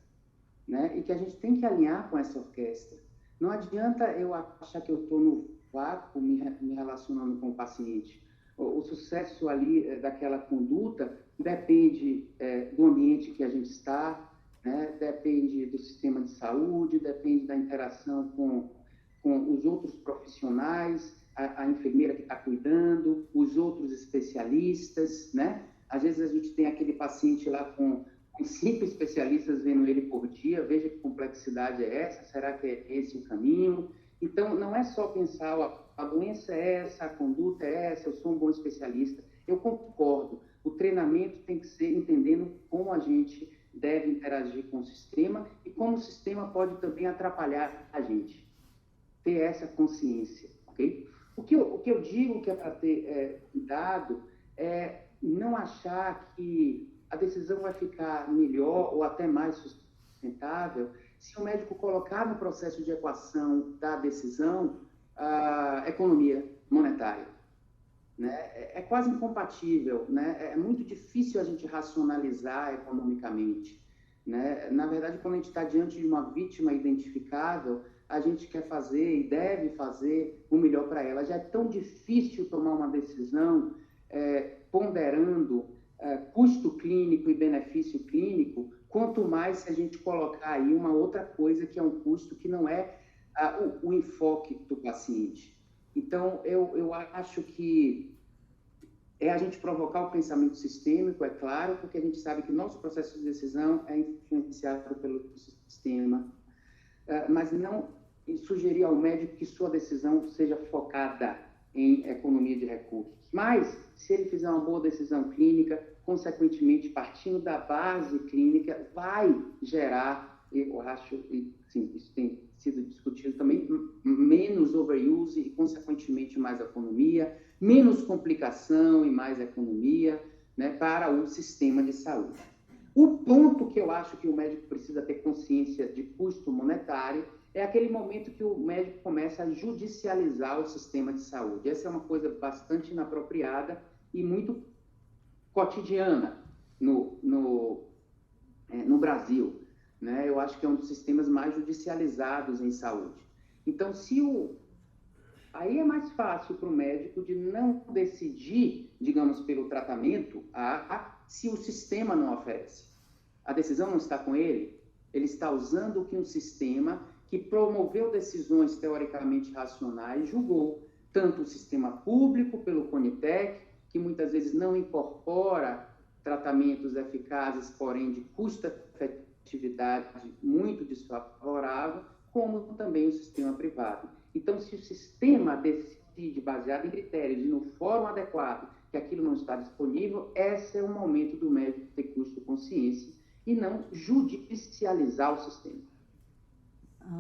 né? E que a gente tem que alinhar com essa orquestra. Não adianta eu achar que eu estou no vácuo me relacionando com o paciente. O sucesso ali daquela conduta depende do ambiente que a gente está, né? Depende do sistema de saúde, depende da interação com os outros profissionais, a enfermeira que está cuidando, os outros especialistas, né? Às vezes a gente tem aquele paciente lá com 5 especialistas vendo ele por dia, veja que complexidade é essa, será que é esse o caminho? Então, não é só pensar, a doença é essa, a conduta é essa, eu sou um bom especialista. Eu concordo, o treinamento tem que ser entendendo como a gente deve interagir com o sistema e como o sistema pode também atrapalhar a gente. Ter essa consciência, ok? O que eu digo que é para ter cuidado é não achar que a decisão vai ficar melhor ou até mais sustentável se o médico colocar no processo de equação da decisão a economia monetária. Né? É quase incompatível, né? É muito difícil a gente racionalizar economicamente. Né? Na verdade, quando a gente está diante de uma vítima identificável, a gente quer fazer e deve fazer o melhor para ela. Já é tão difícil tomar uma decisão ponderando custo clínico e benefício clínico, quanto mais se a gente colocar aí uma outra coisa que é um custo que não é o enfoque do paciente. Então, eu acho que é a gente provocar o pensamento sistêmico, é claro, porque a gente sabe que o nosso processo de decisão é influenciado pelo sistema, mas não sugerir ao médico que sua decisão seja focada em economia de recursos. Mas, se ele fizer uma boa decisão clínica, consequentemente, partindo da base clínica, vai gerar, eu acho, e sim, isso tem sido discutido também, menos overuse e, consequentemente, mais economia, menos complicação e mais economia, né, para o sistema de saúde. O ponto que eu acho que o médico precisa ter consciência de custo monetário é aquele momento que o médico começa a judicializar o sistema de saúde. Essa é uma coisa bastante inapropriada e muito cotidiana no Brasil, né? Eu acho que é um dos sistemas mais judicializados em saúde. Então, aí é mais fácil para o médico de não decidir, digamos, pelo tratamento, se o sistema não oferece. A decisão não está com ele, ele está usando o que um sistema que promoveu decisões teoricamente racionais julgou, tanto o sistema público, pelo CONITEC, que muitas vezes não incorpora tratamentos eficazes, porém de custo-efetividade muito desfavorável, como também o sistema privado. Então, se o sistema decide, baseado em critérios e no fórum adequado, que aquilo não está disponível, esse é o momento do médico ter custo-consciência e não judicializar o sistema.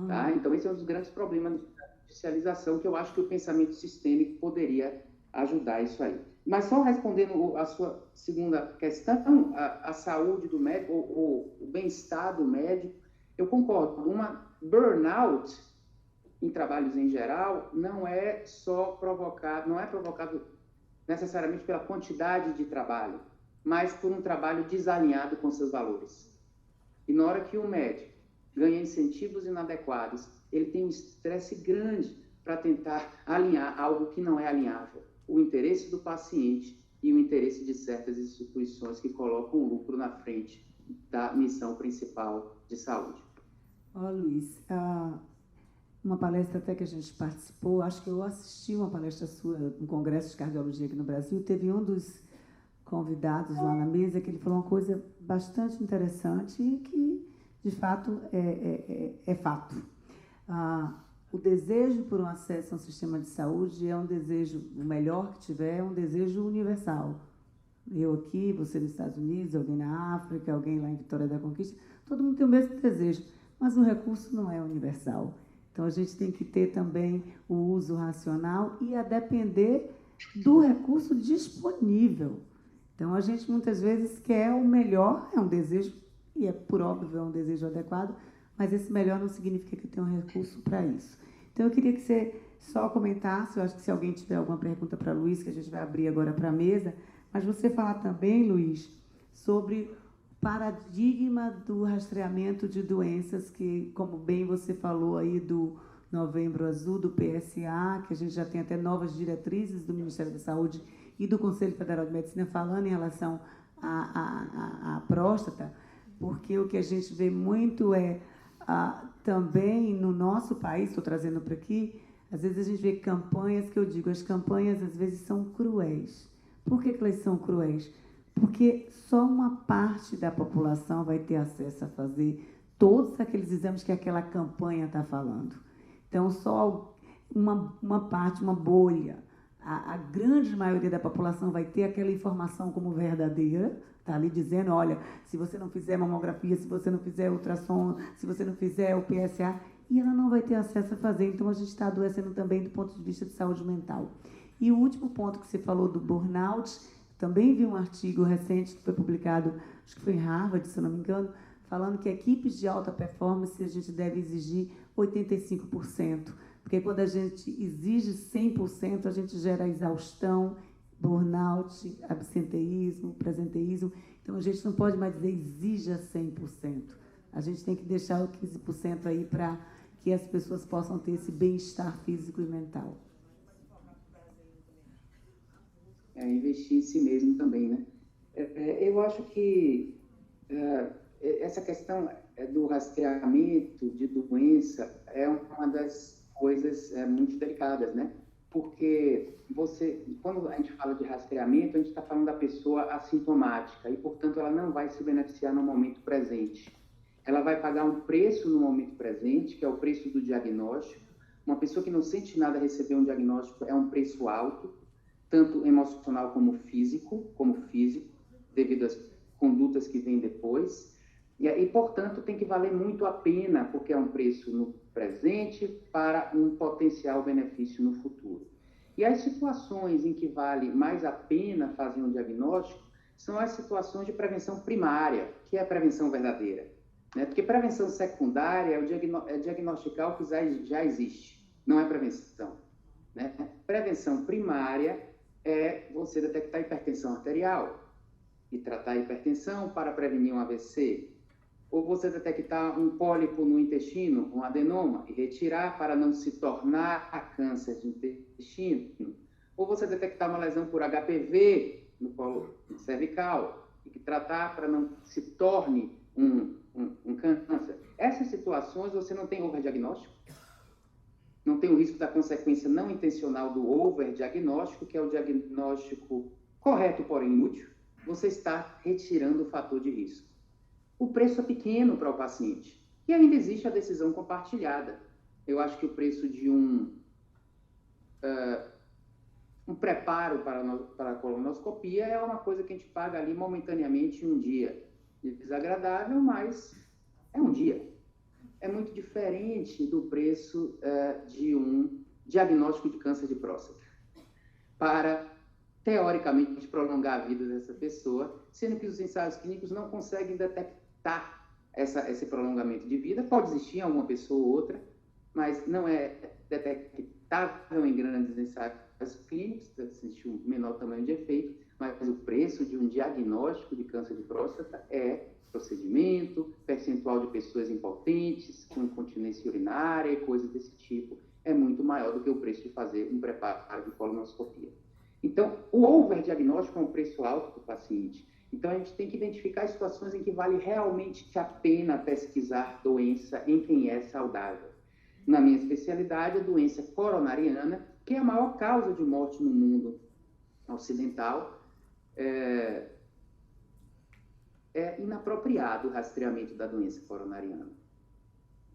Tá? Então, esse é um dos grandes problemas da judicialização, que eu acho que o pensamento sistêmico poderia ajudar isso aí. Mas só respondendo a sua segunda questão, a saúde do médico, o bem-estar do médico, eu concordo. Uma burnout em trabalhos em geral não é provocado necessariamente pela quantidade de trabalho, mas por um trabalho desalinhado com seus valores. E na hora que o médico ganha incentivos inadequados, ele tem um estresse grande para tentar alinhar algo que não é alinhável. O interesse do paciente e o interesse de certas instituições que colocam o lucro na frente da missão principal de saúde. Luiz, uma palestra até que a gente participou, acho que eu assisti uma palestra sua no Congresso de Cardiologia aqui no Brasil, teve um dos convidados lá na mesa que ele falou uma coisa bastante interessante e que, de fato, é fato. O desejo por um acesso a um sistema de saúde é um desejo, o melhor que tiver, é um desejo universal. Eu aqui, você nos Estados Unidos, alguém na África, alguém lá em Vitória da Conquista, todo mundo tem o mesmo desejo, mas o recurso não é universal. Então, a gente tem que ter também o uso racional e a depender do recurso disponível. Então, a gente muitas vezes quer o melhor, é um desejo, e por óbvio é um desejo adequado, mas esse melhor não significa que eu tenho um recurso para isso. Então, eu queria que você só comentasse, eu acho que se alguém tiver alguma pergunta para Luiz, que a gente vai abrir agora para a mesa, mas você falar também, Luiz, sobre o paradigma do rastreamento de doenças, que, como bem você falou aí do Novembro Azul, do PSA, que a gente já tem até novas diretrizes do Ministério da Saúde e do Conselho Federal de Medicina falando em relação à próstata, porque o que a gente vê muito também no nosso país, estou trazendo para aqui, às vezes a gente vê campanhas que eu digo, as campanhas às vezes são cruéis. Por que elas são cruéis? Porque só uma parte da população vai ter acesso a fazer todos aqueles exames que aquela campanha está falando. Então, só uma parte, uma bolha. A grande maioria da população vai ter aquela informação como verdadeira, está ali dizendo, olha, se você não fizer mamografia, se você não fizer ultrassom, se você não fizer o PSA, e ela não vai ter acesso a fazer. Então, a gente está adoecendo também do ponto de vista de saúde mental. E o último ponto que você falou do burnout, também vi um artigo recente que foi publicado, acho que foi em Harvard, se eu não me engano, falando que equipes de alta performance a gente deve exigir 85%, porque quando a gente exige 100%, a gente gera exaustão, burnout, absenteísmo, presenteísmo. Então, a gente não pode mais dizer exija 100%. A gente tem que deixar o 15% aí para que as pessoas possam ter esse bem-estar físico e mental. Investir em si mesmo também, né? Eu acho que essa questão do rastreamento de doença é uma das coisas muito delicadas, né? Porque quando a gente fala de rastreamento, a gente está falando da pessoa assintomática e, portanto, ela não vai se beneficiar no momento presente. Ela vai pagar um preço no momento presente, que é o preço do diagnóstico. Uma pessoa que não sente nada receber um diagnóstico é um preço alto, tanto emocional como físico, devido às condutas que vêm depois. E, portanto, tem que valer muito a pena, porque é um preço no presente para um potencial benefício no futuro. E as situações em que vale mais a pena fazer um diagnóstico são as situações de prevenção primária, que é a prevenção verdadeira. Né? Porque prevenção secundária é diagnosticar o que já existe, não é prevenção. Né? Prevenção primária é você detectar hipertensão arterial e tratar a hipertensão para prevenir um AVC, ou você detectar um pólipo no intestino, um adenoma, e retirar para não se tornar câncer de intestino, ou você detectar uma lesão por HPV no colo cervical, e tratar para não se torne um câncer. Essas situações você não tem overdiagnóstico, não tem o risco da consequência não intencional do overdiagnóstico, que é o diagnóstico correto, porém inútil. Você está retirando o fator de risco. O preço é pequeno para o paciente. E ainda existe a decisão compartilhada. Eu acho que o preço de um preparo para a colonoscopia é uma coisa que a gente paga ali momentaneamente em um dia. Desagradável, mas é um dia. É muito diferente do preço de um diagnóstico de câncer de próstata. Para, teoricamente, prolongar a vida dessa pessoa, sendo que os ensaios clínicos não conseguem detectar esse prolongamento de vida. Pode existir em alguma pessoa ou outra, mas não é detectável em grandes ensaios clínicos, existe um menor tamanho de efeito, mas o preço de um diagnóstico de câncer de próstata é procedimento, percentual de pessoas impotentes, com incontinência urinária e coisas desse tipo, é muito maior do que o preço de fazer um preparo de colonoscopia. Então, o overdiagnóstico é um preço alto para o paciente. Então, a gente tem que identificar as situações em que vale realmente a pena pesquisar doença em quem é saudável. Na minha especialidade, a doença coronariana, que é a maior causa de morte no mundo ocidental, é inapropriado o rastreamento da doença coronariana.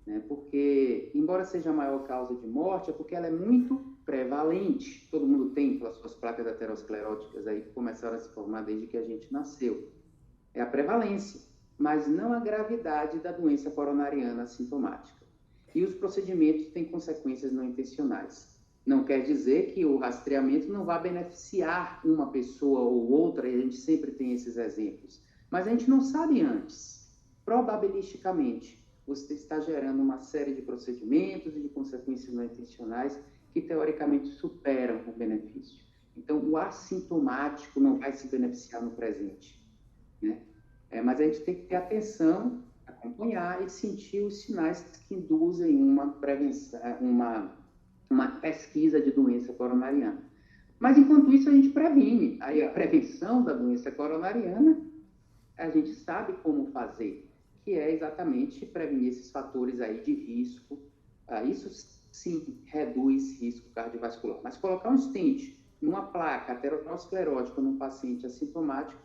Né? Porque, embora seja a maior causa de morte, é porque ela é muito prevalente. Todo mundo tem pelas suas placas ateroscleróticas aí que começaram a se formar desde que a gente nasceu. É a prevalência, mas não a gravidade da doença coronariana assintomática. E os procedimentos têm consequências não intencionais. Não quer dizer que o rastreamento não vá beneficiar uma pessoa ou outra, e a gente sempre tem esses exemplos. Mas a gente não sabe antes. Probabilisticamente, você está gerando uma série de procedimentos e de consequências não intencionais que, teoricamente, superam o benefício. Então, o assintomático não vai se beneficiar no presente. Né? Mas a gente tem que ter atenção, acompanhar e sentir os sinais que induzem uma prevenção, uma pesquisa de doença coronariana. Mas, enquanto isso, a gente previne. Aí, a prevenção da doença coronariana, a gente sabe como fazer, que é exatamente prevenir esses fatores aí de risco. Isso sim reduz risco cardiovascular. Mas colocar um stent numa placa aterosclerótica num paciente assintomático,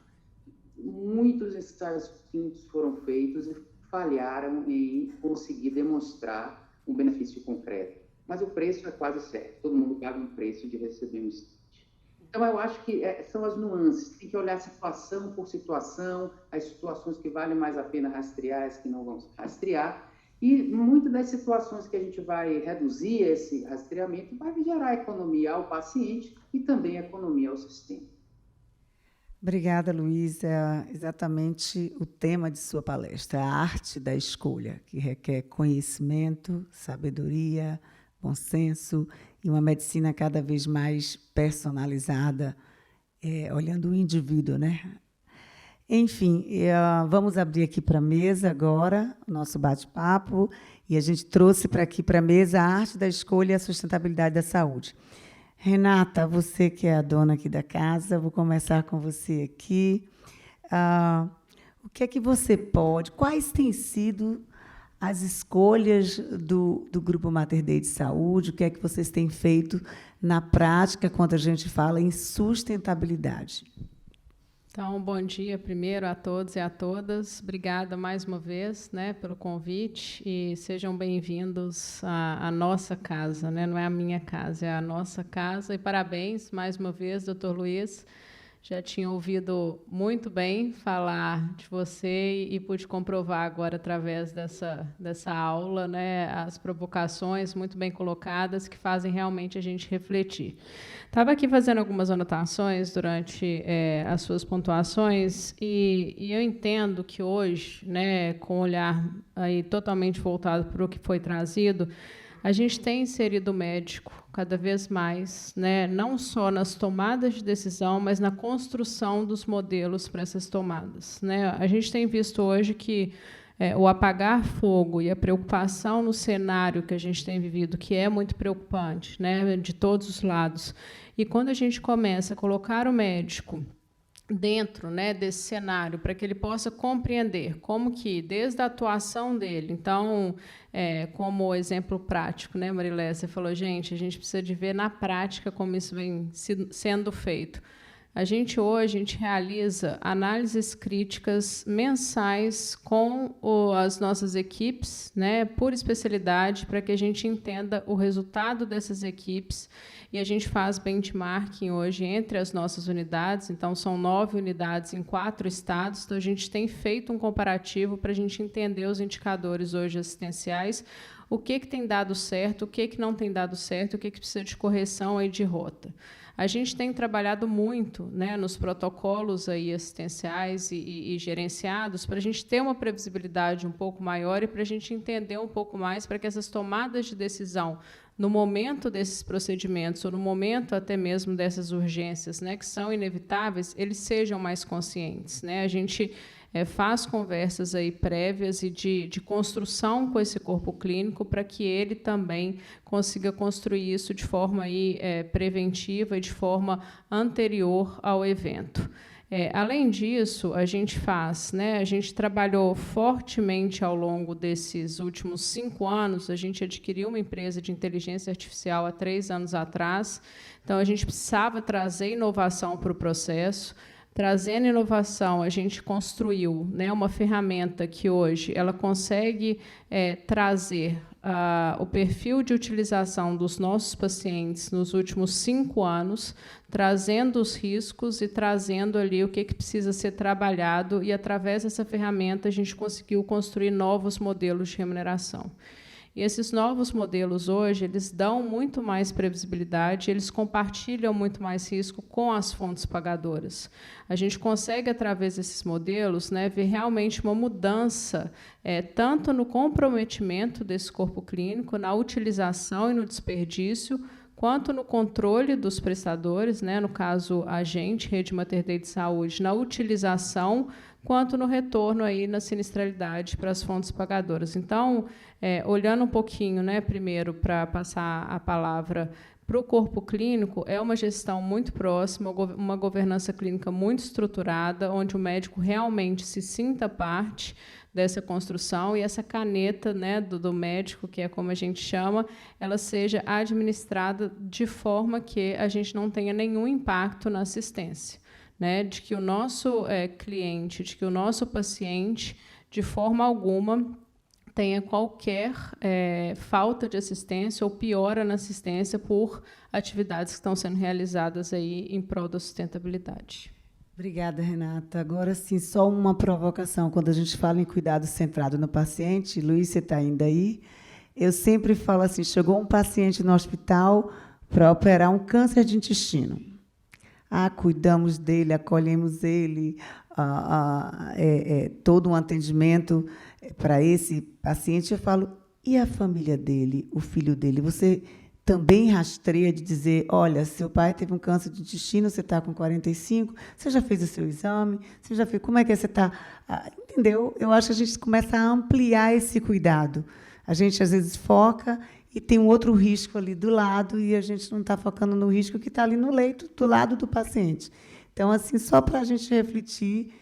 muitos ensaios clínicos foram feitos e falharam em conseguir demonstrar um benefício concreto. Mas o preço é quase certo. Todo mundo paga um preço de receber um stent. Então, eu acho que são as nuances. Tem que olhar situação por situação, as situações que valem mais a pena rastrear, as que não vão rastrear. E muitas das situações que a gente vai reduzir esse rastreamento vai gerar economia ao paciente e também economia ao sistema. Obrigada, Luiz. É exatamente o tema de sua palestra, a arte da escolha, que requer conhecimento, sabedoria, bom senso e uma medicina cada vez mais personalizada, olhando o indivíduo, né? Enfim, vamos abrir aqui para a mesa agora o nosso bate-papo, e a gente trouxe aqui para a mesa a arte da escolha e a sustentabilidade da saúde. Renata, você que é a dona aqui da casa, vou começar com você aqui. O que é que você pode... Quais têm sido as escolhas do Grupo Mater Dei de Saúde? O que é que vocês têm feito na prática quando a gente fala em sustentabilidade? Então, bom dia primeiro a todos e a todas. Obrigada mais uma vez, né, pelo convite e sejam bem-vindos à nossa casa, né? Não é a minha casa, é a nossa casa. E parabéns mais uma vez, doutor Luiz. Já tinha ouvido muito bem falar de você e pude comprovar agora, através dessa aula, né, as provocações muito bem colocadas que fazem realmente a gente refletir. Estava aqui fazendo algumas anotações durante as suas pontuações e eu entendo que hoje, né, com o olhar aí totalmente voltado para o que foi trazido, a gente tem inserido o médico cada vez mais, né, não só nas tomadas de decisão, mas na construção dos modelos para essas tomadas, né? A gente tem visto hoje que o apagar fogo e a preocupação no cenário que a gente tem vivido, que é muito preocupante, né, de todos os lados. E quando a gente começa a colocar o médico dentro, né, desse cenário, para que ele possa compreender como que, desde a atuação dele, então, como exemplo prático, né, Marilé, você falou, gente, a gente precisa de ver na prática como isso vem sendo feito. Hoje, a gente realiza análises críticas mensais com as nossas equipes, né, por especialidade, para que a gente entenda o resultado dessas equipes, e a gente faz benchmarking hoje entre as nossas unidades, então são 9 unidades em 4 estados, então a gente tem feito um comparativo para a gente entender os indicadores hoje assistenciais, o que tem dado certo, o que não tem dado certo, o que precisa de correção aí de rota. A gente tem trabalhado muito, né, nos protocolos aí assistenciais e gerenciados para a gente ter uma previsibilidade um pouco maior e para a gente entender um pouco mais, para que essas tomadas de decisão, no momento desses procedimentos, ou no momento até mesmo dessas urgências, né, que são inevitáveis, eles sejam mais conscientes, né? A gente faz conversas aí prévias e de construção com esse corpo clínico para que ele também consiga construir isso de forma aí, preventiva e de forma anterior ao evento. Além disso, a gente né, a gente trabalhou fortemente ao longo desses últimos 5 anos, a gente adquiriu uma empresa de inteligência artificial há 3 anos atrás, então a gente precisava trazer inovação para o processo. Trazendo inovação, a gente construiu, né, uma ferramenta que hoje ela consegue trazer o perfil de utilização dos nossos pacientes nos últimos 5 anos, trazendo os riscos e trazendo ali o que precisa ser trabalhado, e, através dessa ferramenta, a gente conseguiu construir novos modelos de remuneração. E esses novos modelos, hoje, eles dão muito mais previsibilidade, eles compartilham muito mais risco com as fontes pagadoras. A gente consegue, através desses modelos, né, ver realmente uma mudança, tanto no comprometimento desse corpo clínico, na utilização e no desperdício, quanto no controle dos prestadores, né, no caso, a gente, Rede Mater Dei de Saúde, na utilização, quanto no retorno aí na sinistralidade para as fontes pagadoras. Então, olhando um pouquinho, né, primeiro, para passar a palavra para o corpo clínico, é uma gestão muito próxima, uma governança clínica muito estruturada, onde o médico realmente se sinta parte dessa construção, e essa caneta, né, do médico, que é como a gente chama, ela seja administrada de forma que a gente não tenha nenhum impacto na assistência, né, de que o nosso cliente, de que o nosso paciente, de forma alguma, tenha qualquer falta de assistência ou piora na assistência por atividades que estão sendo realizadas aí em prol da sustentabilidade. Obrigada, Renata. Agora, sim, só uma provocação. Quando a gente fala em cuidado centrado no paciente, Luiz, você está ainda aí? Eu sempre falo assim, chegou um paciente no hospital para operar um câncer de intestino. Cuidamos dele, acolhemos ele, todo um atendimento para esse paciente. Eu falo, e a família dele, o filho dele? Você também rastreia de dizer, olha, seu pai teve um câncer de intestino, você está com 45, você já fez o seu exame, você já fez, como é que você está? Entendeu? Eu acho que a gente começa a ampliar esse cuidado. A gente, às vezes, foca e tem um outro risco ali do lado, e a gente não está focando no risco que está ali no leito, do lado do paciente. Então, assim, só para a gente refletir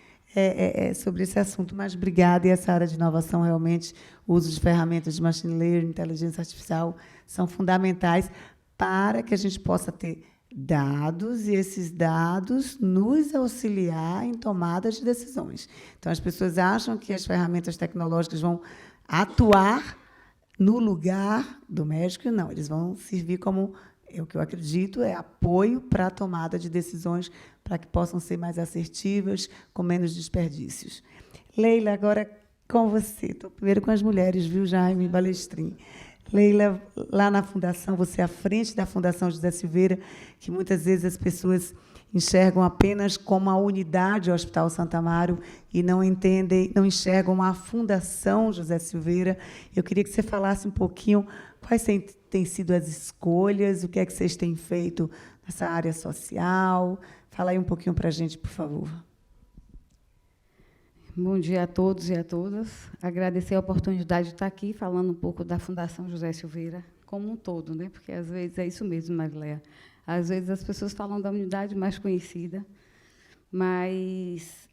sobre esse assunto, mas obrigada. E essa área de inovação, realmente, o uso de ferramentas de machine learning, inteligência artificial, são fundamentais para que a gente possa ter dados e esses dados nos auxiliar em tomadas de decisões. Então, as pessoas acham que as ferramentas tecnológicas vão atuar no lugar do médico, não, eles vão servir como, o que eu acredito, é apoio para a tomada de decisões, para que possam ser mais assertivas, com menos desperdícios. Leila, agora com você. Estou primeiro com as mulheres, viu, Jaime Balestrin. Leila, lá na Fundação, você é à frente da Fundação José Silveira, que muitas vezes as pessoas enxergam apenas como a unidade do Hospital Santo Amaro e não entendem, não enxergam a Fundação José Silveira. Eu queria que você falasse um pouquinho quais têm sido as escolhas, o que é que vocês têm feito nessa área social. Fala aí um pouquinho para a gente, por favor. Bom dia a todos e a todas. Agradecer a oportunidade de estar aqui falando um pouco da Fundação José Silveira como um todo, né? Porque, às vezes, é isso mesmo, Mariléia. Às vezes, as pessoas falam da unidade mais conhecida, mas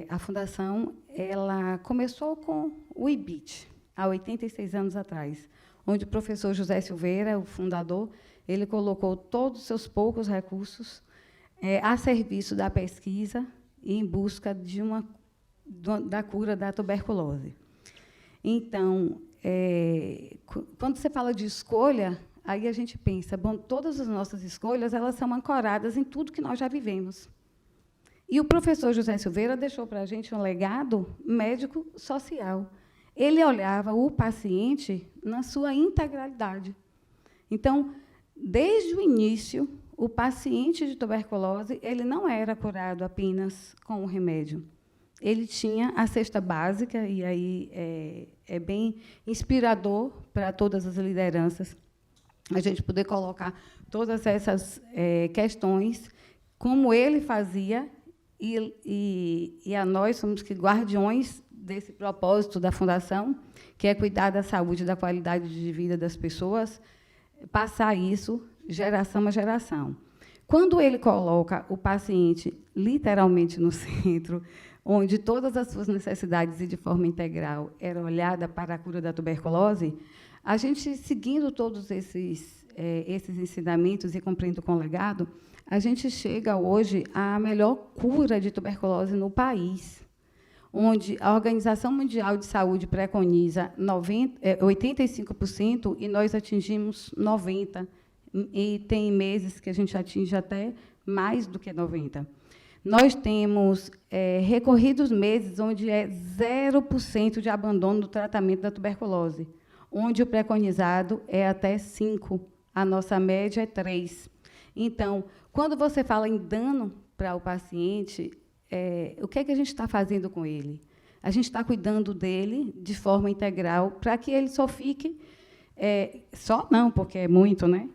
a Fundação ela começou com o IBIT, há 86 anos atrás, onde o professor José Silveira, o fundador, ele colocou todos os seus poucos recursos a serviço da pesquisa e em busca da cura da tuberculose. Então, quando você fala de escolha, aí a gente pensa, bom, todas as nossas escolhas elas são ancoradas em tudo que nós já vivemos. E o professor José Silveira deixou para a gente um legado médico-social. Ele olhava o paciente na sua integralidade. Então, desde o início, o paciente de tuberculose ele não era curado apenas com o remédio. Ele tinha a cesta básica, e aí é bem inspirador para todas as lideranças a gente poder colocar todas essas questões, como ele fazia, e a nós somos que guardiões desse propósito da Fundação, que é cuidar da saúde e da qualidade de vida das pessoas, passar isso geração a geração. Quando ele coloca o paciente literalmente no centro, onde todas as suas necessidades e de forma integral era olhada para a cura da tuberculose, a gente, seguindo todos esses ensinamentos e cumprindo com o legado, a gente chega hoje à melhor cura de tuberculose no país, onde a Organização Mundial de Saúde preconiza 85% e nós atingimos 90%, e tem meses que a gente atinge até mais do que 90%. Nós temos recorridos meses onde é 0% de abandono do tratamento da tuberculose, onde o preconizado é até 5%, a nossa média é 3%. Então, quando você fala em dano para o paciente, o que é que a gente está fazendo com ele? A gente está cuidando dele de forma integral para que ele só fique, só não, porque é muito, né?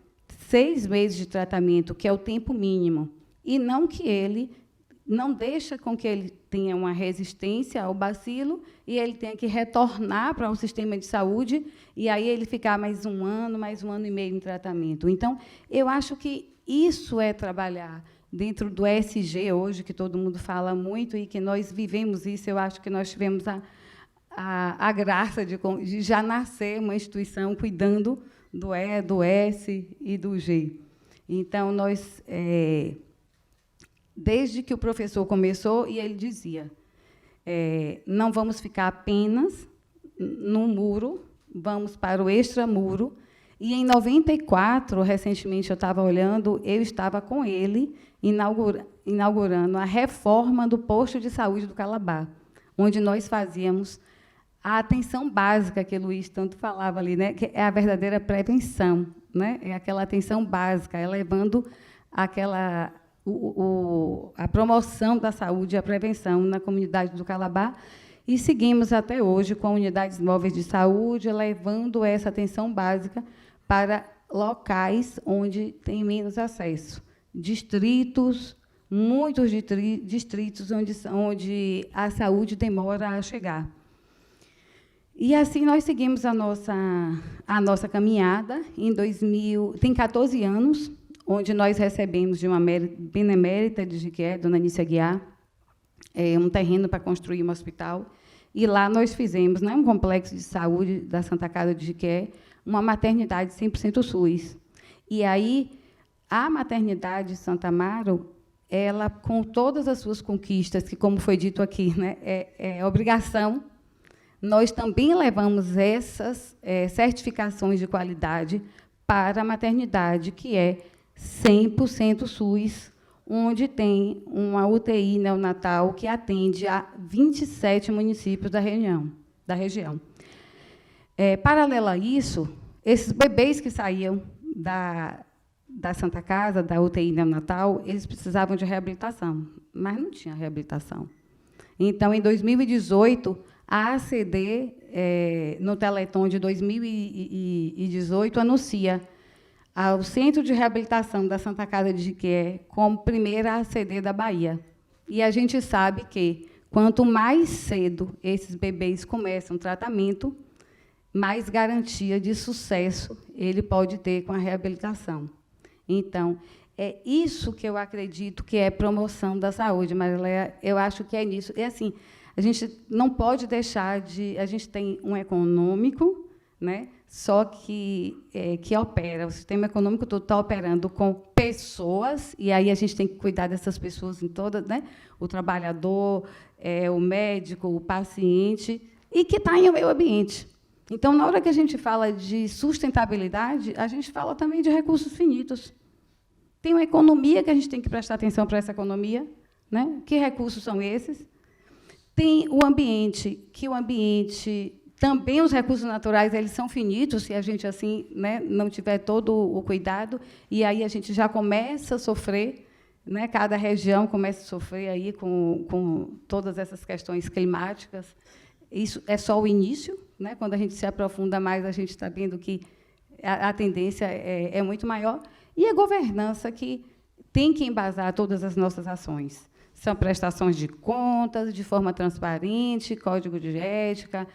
6 meses de tratamento, que é o tempo mínimo, e não que ele não deixa com que ele tenha uma resistência ao bacilo e ele tenha que retornar para o sistema de saúde e aí ele ficar mais um ano e meio em tratamento. Então, eu acho que isso é trabalhar dentro do ESG hoje, que todo mundo fala muito e que nós vivemos isso. Eu acho que nós tivemos a graça de já nascer uma instituição cuidando do E, do S e do G. Então, nós... desde que o professor começou, e ele dizia, não vamos ficar apenas no muro, vamos para o extramuro. E, em 94, recentemente, eu estava olhando, eu estava com ele, inaugurando a reforma do posto de saúde do Calabá, onde nós fazíamos a atenção básica que o Luiz tanto falava ali, né, que é a verdadeira prevenção, né, é aquela atenção básica, levando aquela... a promoção da saúde e a prevenção na comunidade do Calabá, e seguimos até hoje com unidades móveis de saúde, levando essa atenção básica para locais onde tem menos acesso. Distritos, muitos distritos onde a saúde demora a chegar. E assim nós seguimos a nossa caminhada. Tem 14 anos, onde nós recebemos de uma benemérita de Jiquié, dona Nícia Guiar, um terreno para construir um hospital. E lá nós fizemos, né, um complexo de saúde da Santa Casa de Jiquié, uma maternidade 100% SUS. E aí, a maternidade Santa Amaro, ela, com todas as suas conquistas, que, como foi dito aqui, né, é obrigação, nós também levamos essas certificações de qualidade para a maternidade, que é 100% SUS, onde tem uma UTI neonatal que atende a 27 municípios da região. Paralelo a isso, esses bebês que saíam da Santa Casa, da UTI neonatal, eles precisavam de reabilitação, mas não tinha reabilitação. Então, em 2018, a ACD, no Teleton de 2018, anuncia ao Centro de Reabilitação da Santa Casa de Jiquié como primeira ACD da Bahia. E a gente sabe que, quanto mais cedo esses bebês começam o tratamento, mais garantia de sucesso ele pode ter com a reabilitação. Então, é isso que eu acredito que é promoção da saúde, Mariléia. Eu acho que é nisso. E, assim, a gente não pode deixar de... A gente tem um econômico, né, só que opera. O sistema econômico todo está operando com pessoas, e aí a gente tem que cuidar dessas pessoas em todas, né? O trabalhador, o médico, o paciente, e que está em meio ambiente. Então, na hora que a gente fala de sustentabilidade, a gente fala também de recursos finitos. Tem uma economia que a gente tem que prestar atenção para essa economia, né? Que recursos são esses? Tem o ambiente, que o ambiente... Também os recursos naturais eles são finitos, se a gente assim, né, não tiver todo o cuidado, e aí a gente já começa a sofrer, né, cada região começa a sofrer aí com todas essas questões climáticas. Isso é só o início, né? Quando a gente se aprofunda mais, a gente está vendo que a tendência é muito maior. E a governança, que tem que embasar todas as nossas ações. São prestações de contas, de forma transparente, código de ética.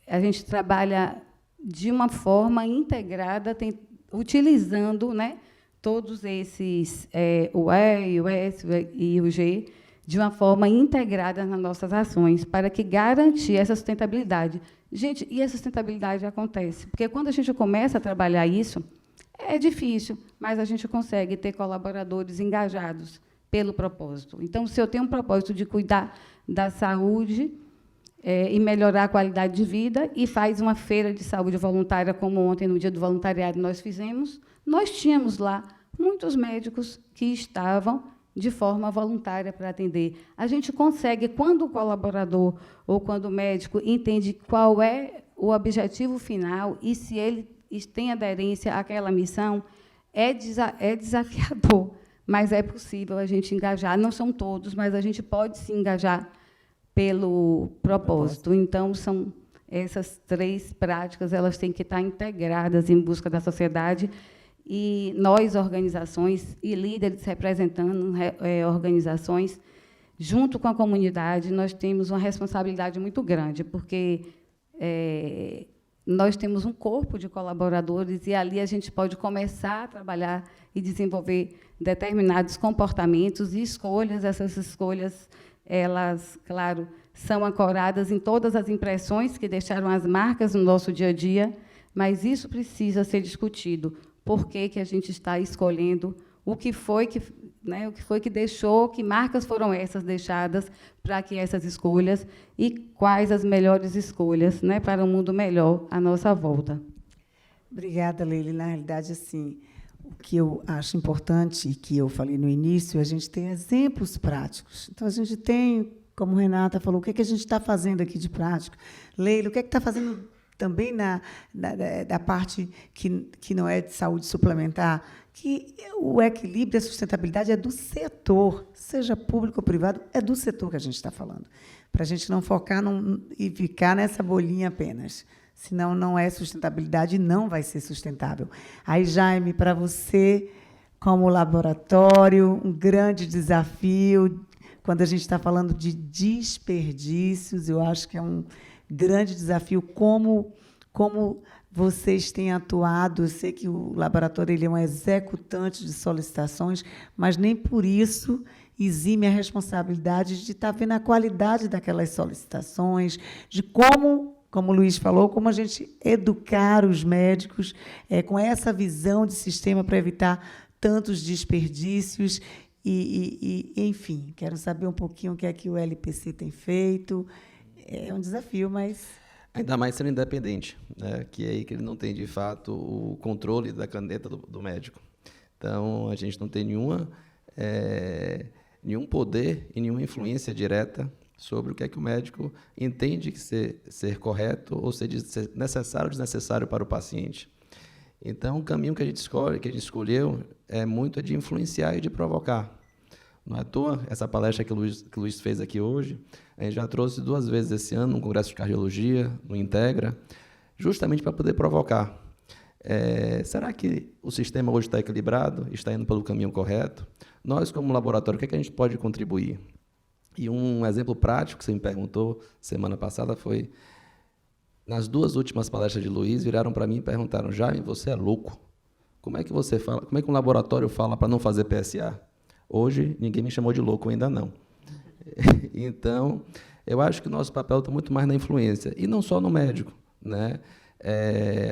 A gente trabalha de uma forma integrada, utilizando, né, todos esses, o E, o S e o G, de uma forma integrada nas nossas ações, para que garantir essa sustentabilidade. Gente, e a sustentabilidade acontece, porque quando a gente começa a trabalhar isso, é difícil, mas a gente consegue ter colaboradores engajados pelo propósito. Então, se eu tenho um propósito de cuidar da saúde e melhorar a qualidade de vida, e faz uma feira de saúde voluntária, como ontem, no Dia do Voluntariado, nós fizemos, nós tínhamos lá muitos médicos que estavam de forma voluntária para atender. A gente consegue, quando o colaborador ou quando o médico entende qual é o objetivo final e se ele tem aderência àquela missão, é desafiador, mas é possível a gente engajar. Não são todos, mas a gente pode se engajar pelo propósito. Então, são essas 3 práticas, elas têm que estar integradas em busca da sociedade, e nós, organizações e líderes representando organizações, junto com a comunidade, nós temos uma responsabilidade muito grande, porque nós temos um corpo de colaboradores, e ali a gente pode começar a trabalhar e desenvolver determinados comportamentos e escolhas. Essas escolhas, elas, claro, são ancoradas em todas as impressões que deixaram as marcas no nosso dia a dia, mas isso precisa ser discutido. Por que a gente está escolhendo, o que foi que deixou, que marcas foram essas deixadas para que essas escolhas, e quais as melhores escolhas, né, para um mundo melhor à nossa volta. Obrigada, Leila. Na realidade, assim, o que eu acho importante, e que eu falei no início, é a gente ter exemplos práticos. Então, a gente tem, como Renata falou, o que a gente está fazendo aqui de prático. Leila, o que está fazendo também da parte que não é de saúde suplementar, que o equilíbrio e a sustentabilidade é do setor, seja público ou privado, é do setor que a gente está falando, para a gente não focar e ficar nessa bolinha apenas, senão não é sustentabilidade e não vai ser sustentável. Aí, Jaime, para você, como laboratório, um grande desafio, quando a gente está falando de desperdícios, eu acho que é um grande desafio, como vocês têm atuado. Eu sei que o laboratório ele é um executante de solicitações, mas nem por isso exime a responsabilidade de estar vendo a qualidade daquelas solicitações, de como o Luiz falou, como a gente educar os médicos com essa visão de sistema para evitar tantos desperdícios. Enfim, quero saber um pouquinho o que é que o LPC tem feito. É um desafio, mas... Ainda mais sendo independente, né? Que é aí que ele não tem, de fato, o controle da caneta do médico. Então, a gente não tem nenhum poder e nenhuma influência direta sobre o que é que o médico entende que ser correto ou ser necessário ou desnecessário para o paciente. Então, o caminho que a gente escolheu é muito de influenciar e de provocar. Não é à toa, essa palestra que o Luiz fez aqui hoje, a gente já trouxe 2 vezes esse ano, no Congresso de Cardiologia, no Integra, justamente para poder provocar. Será que o sistema hoje está equilibrado, está indo pelo caminho correto? Nós, como laboratório, o que é que a gente pode contribuir? E um exemplo prático que você me perguntou semana passada foi, nas 2 últimas palestras de Luiz, viraram para mim e perguntaram: Jaime, você é louco? Como é que você fala? Como é que um laboratório fala para não fazer PSA? Hoje, ninguém me chamou de louco, ainda não. Então, eu acho que o nosso papel está muito mais na influência, e não só no médico, né?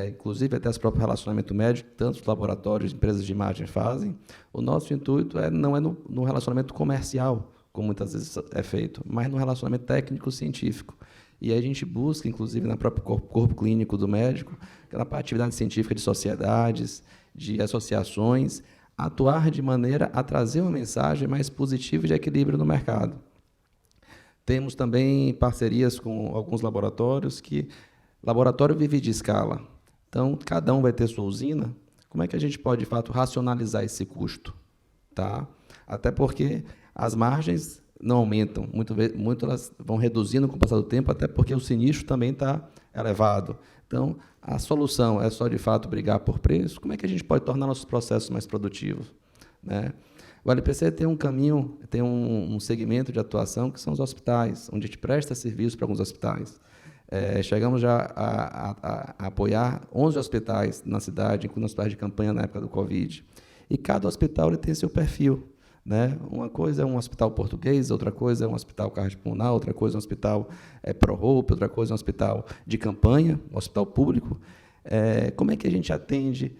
Inclusive, até esse próprio relacionamento médico, tantos laboratórios, empresas de imagem fazem. O nosso intuito não é no relacionamento comercial, como muitas vezes é feito, mas no relacionamento técnico-científico. E aí a gente busca, inclusive, no próprio corpo clínico do médico, na atividade científica de sociedades, de associações, atuar de maneira a trazer uma mensagem mais positiva e de equilíbrio no mercado. Temos também parcerias com alguns laboratórios que... Laboratório vive de escala. Então, cada um vai ter sua usina. Como é que a gente pode, de fato, racionalizar esse custo? Tá? Até porque as margens não aumentam. Muito elas vão reduzindo com o passar do tempo, até porque o sinistro também está elevado. Então, a solução é só, de fato, brigar por preço? Como é que a gente pode tornar nossos processos mais produtivos? Né? O LPC tem um caminho, tem um segmento de atuação que são os hospitais, onde a gente presta serviço para alguns hospitais. Chegamos já a apoiar 11 hospitais na cidade, incluindo hospitais de campanha na época do Covid. E cada hospital ele tem seu perfil. Né? Uma coisa é um hospital português, outra coisa é um hospital cardiopulmonar, outra coisa é um hospital ProHope, outra coisa é um hospital de campanha, um hospital público. Como é que a gente atende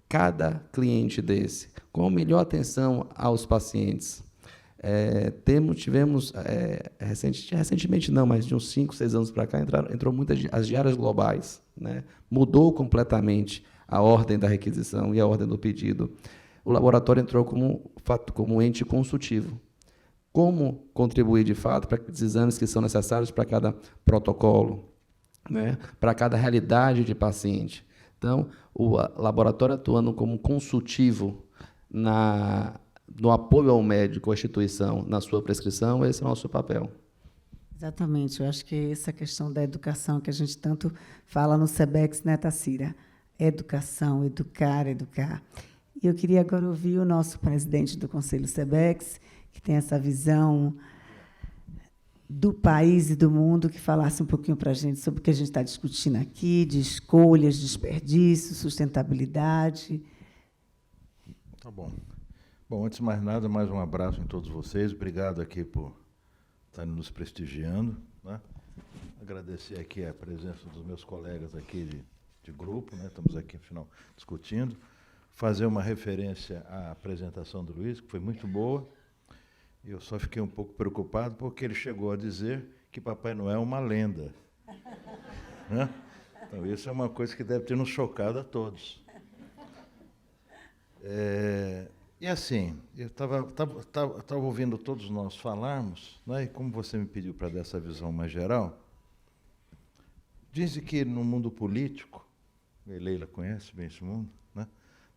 cada cliente desse? Com a melhor atenção aos pacientes? Tivemos, recentemente não, mas de uns 5, 6 anos para cá, entrou muitas as diárias globais. Né? Mudou completamente a ordem da requisição e a ordem do pedido. O laboratório entrou como ente consultivo. Como contribuir, de fato, para os exames que são necessários para cada protocolo, né? Para cada realidade de paciente. Então, o laboratório atuando como consultivo no apoio ao médico, à instituição, na sua prescrição, esse é o nosso papel. Exatamente. Eu acho que essa questão da educação que a gente tanto fala no SEBEX, né, Tacira? Educação, educar. E eu queria agora ouvir o nosso presidente do Conselho SEBEX, que tem essa visão do país e do mundo, que falasse um pouquinho para a gente sobre o que a gente está discutindo aqui, de escolhas, desperdício, sustentabilidade. Tá bom. Bom, antes de mais nada, mais um abraço em todos vocês. Obrigado aqui por estarem nos prestigiando. Né? Agradecer aqui a presença dos meus colegas aqui de grupo, né? Estamos aqui, afinal, discutindo. Fazer uma referência à apresentação do Luiz, que foi muito boa. Eu só fiquei um pouco preocupado porque ele chegou a dizer que Papai Noel é uma lenda. Né? Então, isso é uma coisa que deve ter nos chocado a todos. E assim, eu estava ouvindo todos nós falarmos, né, e como você me pediu para dar essa visão mais geral, dizem que no mundo político, a Leila conhece bem esse mundo, né,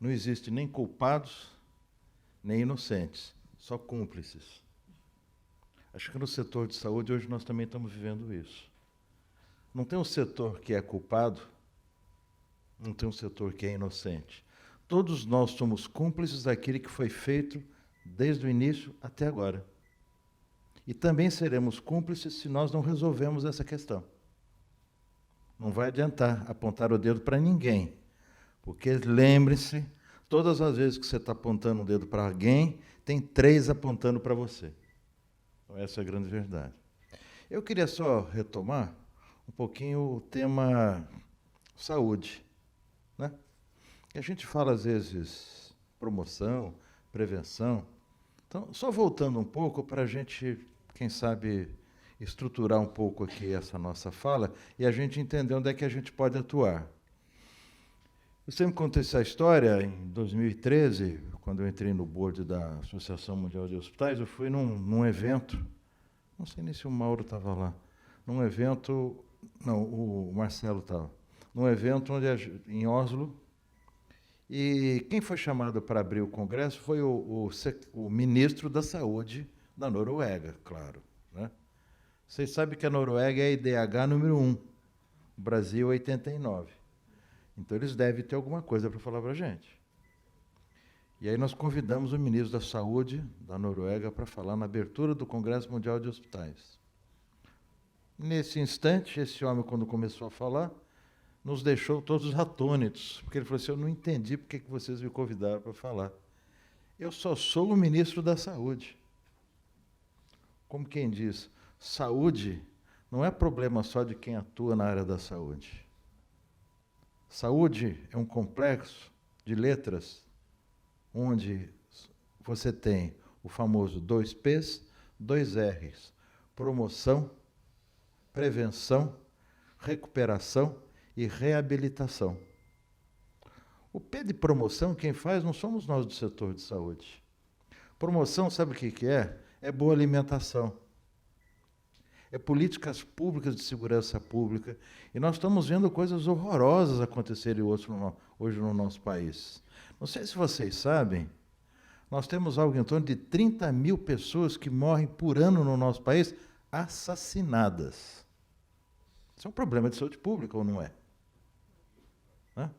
não existe nem culpados, nem inocentes, só cúmplices. Acho que no setor de saúde hoje nós também estamos vivendo isso. Não tem um setor que é culpado, não tem um setor que é inocente. Todos nós somos cúmplices daquilo que foi feito desde o início até agora. E também seremos cúmplices se nós não resolvermos essa questão. Não vai adiantar apontar o dedo para ninguém, porque lembre-se, Todas as vezes que você está apontando um dedo para alguém, tem 3 apontando para você. Então, essa é a grande verdade. Eu queria só retomar um pouquinho o tema saúde, né? A gente fala, às vezes, promoção, prevenção. Então, só voltando um pouco para a gente, quem sabe, estruturar um pouco aqui essa nossa fala e a gente entender onde é que a gente pode atuar. Eu sempre contei essa história. Em 2013, quando eu entrei no board da Associação Mundial de Hospitais, eu fui num evento, não sei nem se o Mauro estava lá, num evento, não, o Marcelo estava, num evento em Oslo, e quem foi chamado para abrir o congresso foi o ministro da Saúde da Noruega, claro, né? Vocês sabem que a Noruega é a IDH número 1, o Brasil 89. Então, eles devem ter alguma coisa para falar para a gente. E aí nós convidamos o ministro da Saúde da Noruega para falar na abertura do Congresso Mundial de Hospitais. Nesse instante, esse homem, quando começou a falar, nos deixou todos atônitos, porque ele falou assim: eu não entendi porque que vocês me convidaram para falar. Eu só sou o ministro da Saúde. Como quem diz, saúde não é problema só de quem atua na área da saúde. Saúde é um complexo de letras, onde você tem o famoso 2 P's, 2 R's, promoção, prevenção, recuperação e reabilitação. O P de promoção, quem faz não somos nós do setor de saúde. Promoção, sabe o que é? É boa alimentação. É políticas públicas de segurança pública. E nós estamos vendo coisas horrorosas acontecerem hoje no nosso país. Não sei se vocês sabem, nós temos algo em torno de 30 mil pessoas que morrem por ano no nosso país assassinadas. Isso é um problema de saúde pública, ou não é? Né?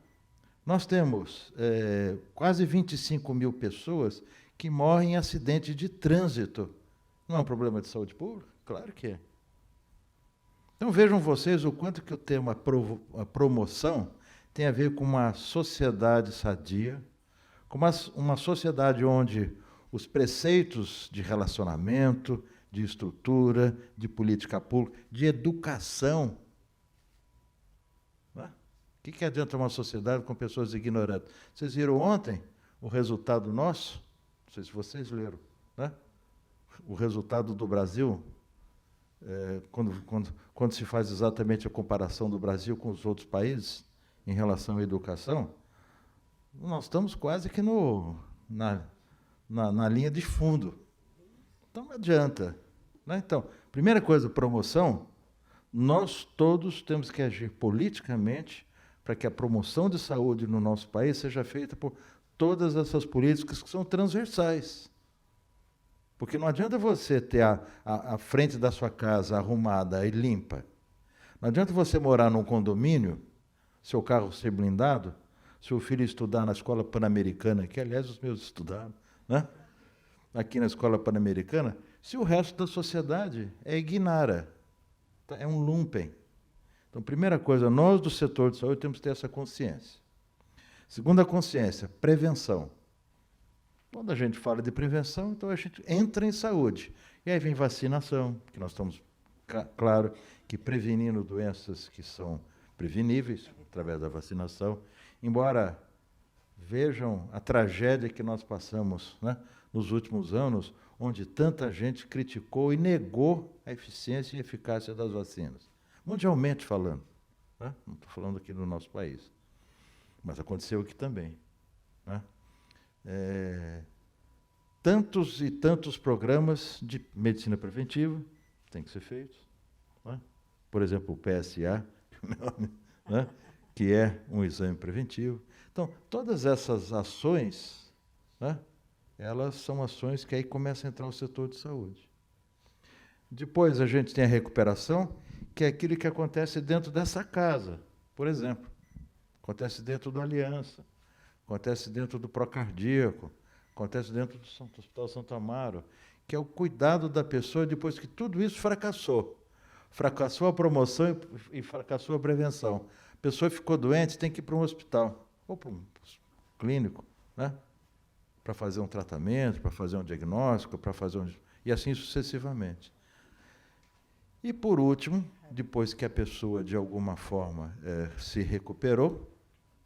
Nós temos quase 25 mil pessoas que morrem em acidentes de trânsito. Não é um problema de saúde pública? Claro que é. Então, vejam vocês o quanto que o tema promoção tem a ver com uma sociedade sadia, com uma sociedade onde os preceitos de relacionamento, de estrutura, de política pública, de educação. Né? O que adianta uma sociedade com pessoas ignorantes? Vocês viram ontem o resultado nosso? Não sei se vocês leram, né? O resultado do Brasil, quando se faz exatamente a comparação do Brasil com os outros países em relação à educação, nós estamos quase que na linha de fundo. Então, não adianta. Né? Então, primeira coisa, promoção, nós todos temos que agir politicamente para que a promoção de saúde no nosso país seja feita por todas essas políticas que são transversais. Porque não adianta você ter a frente da sua casa arrumada e limpa. Não adianta você morar num condomínio, seu carro ser blindado, seu filho estudar na escola pan-americana, que, aliás, os meus estudaram, né? Aqui na escola pan-americana, se o resto da sociedade é ignara, é um lumpen. Então, primeira coisa, nós do setor de saúde temos que ter essa consciência. Segunda consciência, prevenção. Quando a gente fala de prevenção, então a gente entra em saúde. E aí vem vacinação, que nós estamos, claro, que prevenindo doenças que são preveníveis através da vacinação. Embora vejam a tragédia que nós passamos, né, nos últimos anos, onde tanta gente criticou e negou a eficiência e eficácia das vacinas. Mundialmente falando. Né? Não estou falando aqui no nosso país. Mas aconteceu aqui também. Né? Tantos e tantos programas de medicina preventiva têm que ser feitos. Né? Por exemplo, o PSA, né? Que é um exame preventivo. Então, todas essas ações, né? Elas são ações que aí começa a entrar o setor de saúde. Depois a gente tem a recuperação, que é aquilo que acontece dentro dessa casa, por exemplo. Acontece dentro do Aliança, acontece dentro do Procardíaco, acontece dentro do Hospital Santo Amaro, que é o cuidado da pessoa depois que tudo isso fracassou. Fracassou a promoção e fracassou a prevenção. A pessoa ficou doente, tem que ir para um hospital, ou para um clínico, né? Para fazer um tratamento, para fazer um diagnóstico, para fazer e assim sucessivamente. E, por último, depois que a pessoa, de alguma forma, se recuperou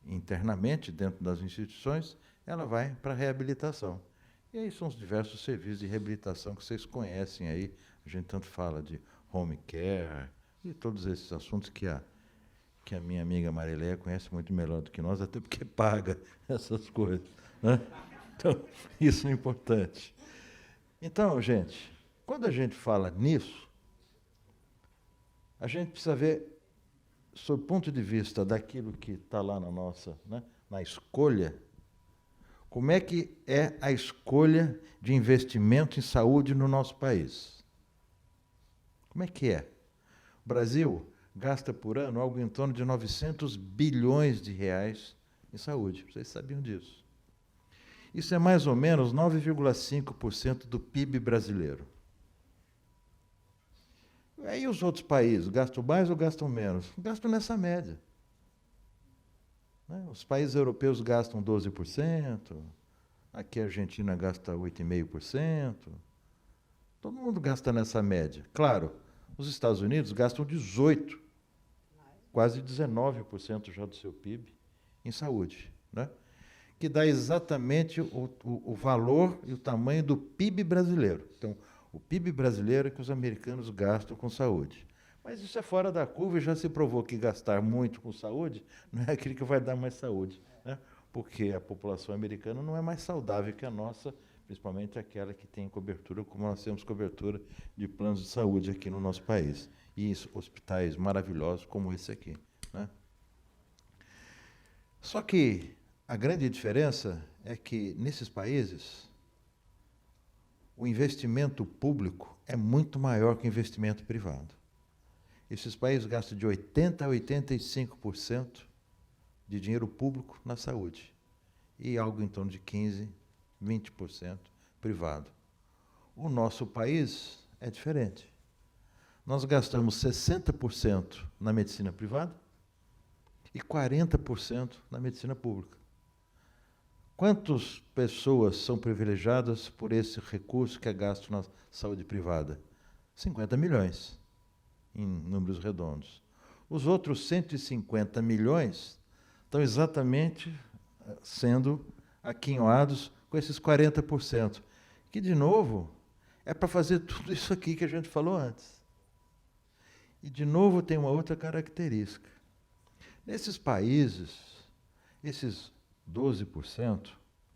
internamente dentro das instituições, ela vai para a reabilitação. E aí são os diversos serviços de reabilitação que vocês conhecem aí. A gente tanto fala de home care e todos esses assuntos que a minha amiga Marileia conhece muito melhor do que nós, até porque paga essas coisas, né? Então, isso é importante. Então, gente, quando a gente fala nisso, a gente precisa ver, sob o ponto de vista daquilo que está lá na nossa, né, na escolha, como é que é a escolha de investimento em saúde no nosso país. Como é que é? O Brasil gasta por ano algo em torno de 900 bilhões de reais em saúde. Vocês sabiam disso? Isso é mais ou menos 9,5% do PIB brasileiro. Aí os outros países gastam mais ou gastam menos? Gastam nessa média. Né? Os países europeus gastam 12%, aqui a Argentina gasta 8,5%. Todo mundo gasta nessa média. Claro, os Estados Unidos gastam 18%, quase 19% já do seu PIB em saúde, né? Que dá exatamente o valor e o tamanho do PIB brasileiro. Então, o PIB brasileiro é que os americanos gastam com saúde. Mas isso é fora da curva e já se provou que gastar muito com saúde não é aquilo que vai dar mais saúde, né? Porque a população americana não é mais saudável que a nossa, principalmente aquela que tem cobertura, como nós temos cobertura de planos de saúde aqui no nosso país. E isso, hospitais maravilhosos como esse aqui, né? Só que a grande diferença é que, nesses países, o investimento público é muito maior que o investimento privado. Esses países gastam de 80% a 85% de dinheiro público na saúde e algo em torno de 15%, 20% privado. O nosso país é diferente. Nós gastamos 60% na medicina privada e 40% na medicina pública. Quantas pessoas são privilegiadas por esse recurso que é gasto na saúde privada? 50 milhões, em números redondos. Os outros 150 milhões estão exatamente sendo aquinhoados com esses 40%, que, de novo, é para fazer tudo isso aqui que a gente falou antes. E, de novo, tem uma outra característica. Nesses países, esses 12%,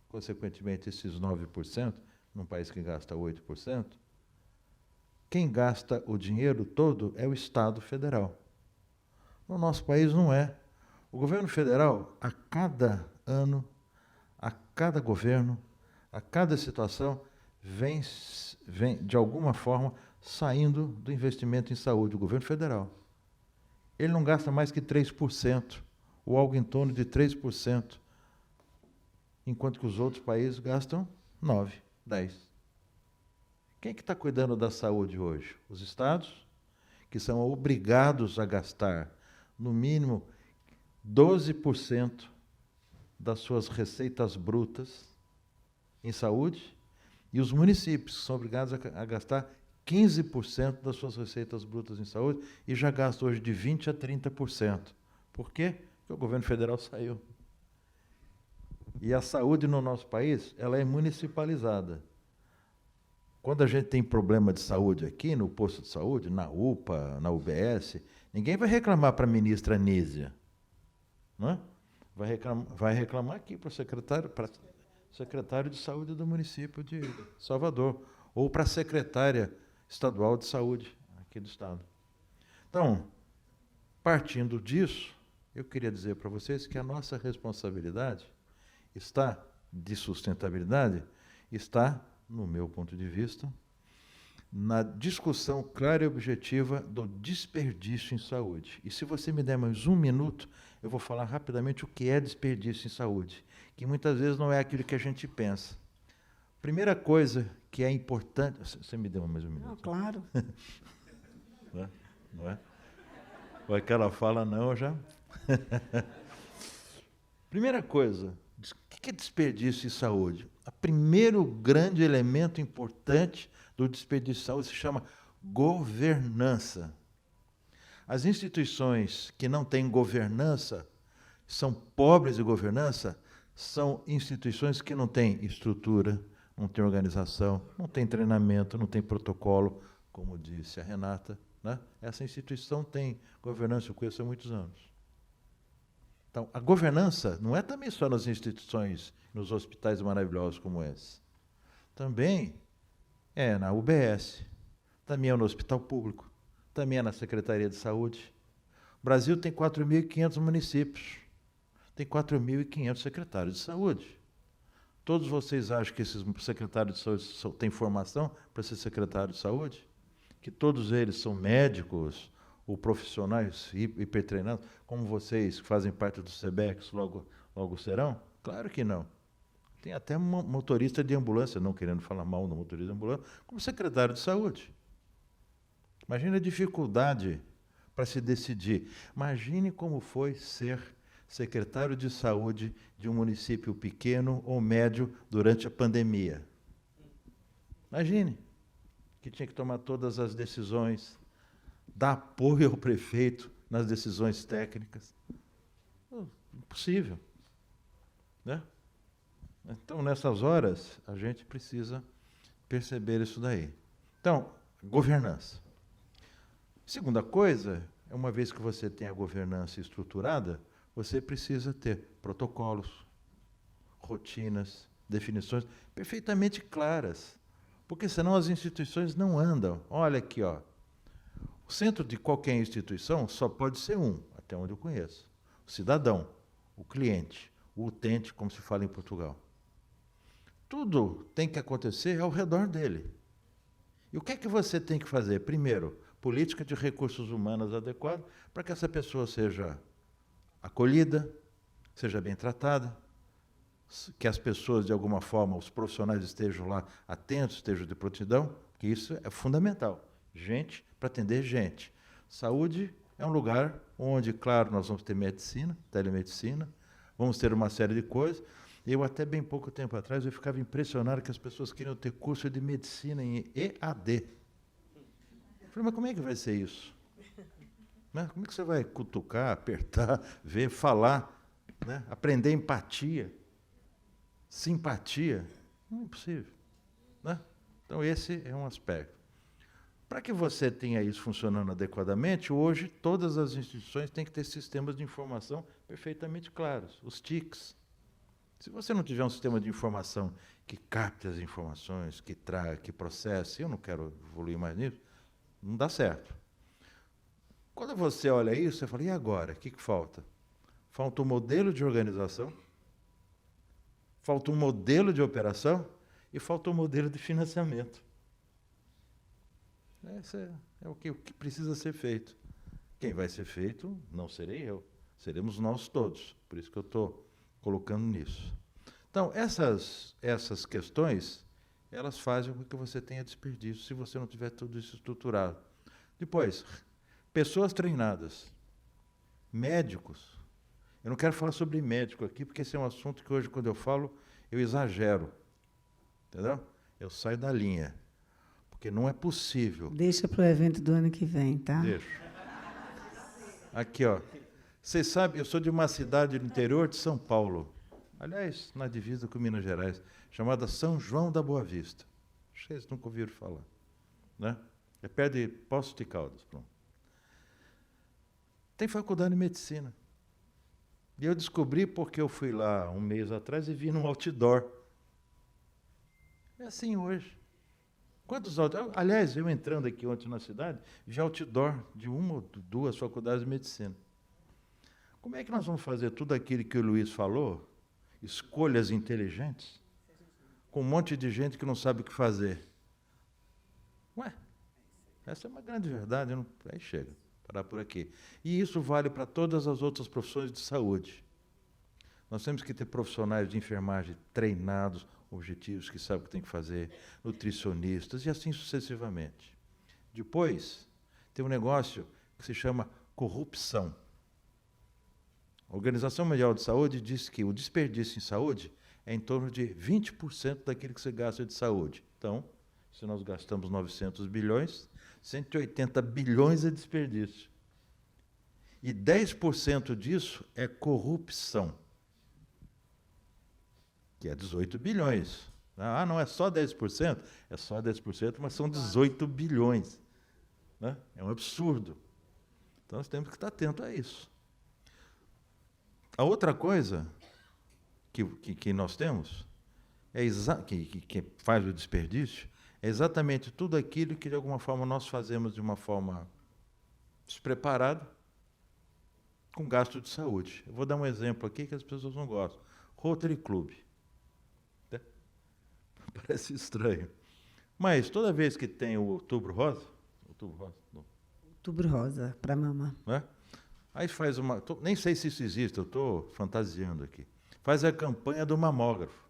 consequentemente esses 9%, num país que gasta 8%, quem gasta o dinheiro todo é o Estado federal. No nosso país não é. O governo federal, a cada ano, a cada governo, a cada situação, vem de alguma forma, saindo do investimento em saúde, o governo federal. Ele não gasta mais que 3%, ou algo em torno de 3%, enquanto que os outros países gastam 9%, 10%. Quem é que está cuidando da saúde hoje? Os estados, que são obrigados a gastar, no mínimo, 12% das suas receitas brutas em saúde, e os municípios, que são obrigados a gastar 15% das suas receitas brutas em saúde, e já gastam hoje de 20% a 30%. Por quê? Porque o governo federal saiu. E a saúde no nosso país, ela é municipalizada. Quando a gente tem problema de saúde aqui, no posto de saúde, na UPA, na UBS, ninguém vai reclamar para a ministra Anísia, não é? Vai reclamar aqui para o secretário de saúde do município de Salvador, ou para a secretária estadual de saúde aqui do estado. Então, partindo disso, eu queria dizer para vocês que a nossa responsabilidade de sustentabilidade está, no meu ponto de vista, na discussão clara e objetiva do desperdício em saúde. E se você me der mais 1 minuto, eu vou falar rapidamente o que é desperdício em saúde, que muitas vezes não é aquilo que a gente pensa. Primeira coisa que é importante... Você me deu mais 1 minuto? Não, claro. Não é? Ou aquela fala não, já... Primeira coisa O que é desperdício em saúde? O primeiro grande elemento importante do desperdício em saúde se chama governança. As instituições que não têm governança, são pobres de governança, são instituições que não têm estrutura, não têm organização, não têm treinamento, não têm protocolo, como disse a Renata, né? Essa instituição tem governança, eu conheço há muitos anos. Então, a governança não é também só nas instituições, nos hospitais maravilhosos como esse. Também é na UBS, também é no hospital público, também é na Secretaria de Saúde. O Brasil tem 4.500 municípios, tem 4.500 secretários de saúde. Todos vocês acham que esses secretários de saúde têm formação para ser secretário de saúde? Que todos eles são médicos ou profissionais hipertreinados, como vocês que fazem parte do SEBEX logo serão? Claro que não. Tem até motorista de ambulância, não querendo falar mal do motorista de ambulância, como secretário de saúde. Imagine a dificuldade para se decidir. Imagine como foi ser secretário de saúde de um município pequeno ou médio durante a pandemia. Imagine que tinha que tomar todas as decisões, dar apoio ao prefeito nas decisões técnicas. Impossível, né? Então, nessas horas, a gente precisa perceber isso daí. Então, governança. Segunda coisa, uma vez que você tem a governança estruturada, você precisa ter protocolos, rotinas, definições perfeitamente claras, porque senão as instituições não andam. Olha aqui, ó. O centro de qualquer instituição só pode ser um, até onde eu conheço. O cidadão, o cliente, o utente, como se fala em Portugal. Tudo tem que acontecer ao redor dele. E o que é que você tem que fazer? Primeiro, política de recursos humanos adequada para que essa pessoa seja acolhida, seja bem tratada, que as pessoas, de alguma forma, os profissionais estejam lá atentos, estejam de prontidão, que isso é fundamental. Gente para atender gente. Saúde é um lugar onde, claro, nós vamos ter medicina, telemedicina, vamos ter uma série de coisas. Eu, até bem pouco tempo atrás, eu ficava impressionado que as pessoas queriam ter curso de medicina em EAD. Eu falei, mas como é que vai ser isso? Né? Como é que você vai cutucar, apertar, ver, falar, né? Aprender empatia, simpatia? Não é possível, né? Então, esse é um aspecto. Para que você tenha isso funcionando adequadamente, hoje todas as instituições têm que ter sistemas de informação perfeitamente claros, os TICs. Se você não tiver um sistema de informação que capte as informações, que traga, que processe, eu não quero evoluir mais nisso, não dá certo. Quando você olha isso, você fala, e agora? O que falta? Falta um modelo de organização, falta um modelo de operação e falta um modelo de financiamento. Esse é o que precisa ser feito. Quem vai ser feito não serei eu, seremos nós todos. Por isso que eu estou colocando nisso. Então, essas questões, elas fazem com que você tenha desperdício, se você não tiver tudo isso estruturado. Depois, pessoas treinadas, médicos. Eu não quero falar sobre médico aqui, porque esse é um assunto que hoje, quando eu falo, eu exagero. Entendeu? Eu saio da linha. Porque não é possível. Deixa para o evento do ano que vem, tá? Deixa. Aqui, ó. Vocês sabem, eu sou de uma cidade do interior de São Paulo. Aliás, na divisa com Minas Gerais, chamada São João da Boa Vista. Vocês nunca ouviram falar, né? É perto de Poços de Caldas. Pronto. Tem faculdade de medicina. E eu descobri porque eu fui lá um mês atrás e vi num outdoor. É assim hoje. Quantos outdoor? Aliás, eu entrando aqui ontem na cidade, vi outdoor de uma ou duas faculdades de medicina. Como é que nós vamos fazer tudo aquilo que o Luiz falou, escolhas inteligentes, com um monte de gente que não sabe o que fazer? Ué, essa é uma grande verdade. Não... Aí chega, parar por aqui. E isso vale para todas as outras profissões de saúde. Nós temos que ter profissionais de enfermagem treinados, objetivos, que sabem o que tem que fazer, nutricionistas e assim sucessivamente. Depois, tem um negócio que se chama corrupção. A Organização Mundial de Saúde diz que o desperdício em saúde é em torno de 20% daquilo que você gasta de saúde. Então, se nós gastamos 900 bilhões, 180 bilhões é desperdício. E 10% disso é corrupção, que é 18 bilhões. Ah, não é só 10%? É só 10%, mas são 18 bilhões. Né? É um absurdo. Então, nós temos que estar atentos a isso. A outra coisa que nós temos, que faz o desperdício, é exatamente tudo aquilo que, de alguma forma, nós fazemos de uma forma despreparada, com gasto de saúde. Eu vou dar um exemplo aqui que as pessoas não gostam. Rotary Club. Parece estranho. Mas toda vez que tem o Outubro Rosa, Outubro Rosa, para a mamãe. Né? Aí faz uma... nem sei se isso existe, eu estou fantasiando aqui. Faz a campanha do mamógrafo.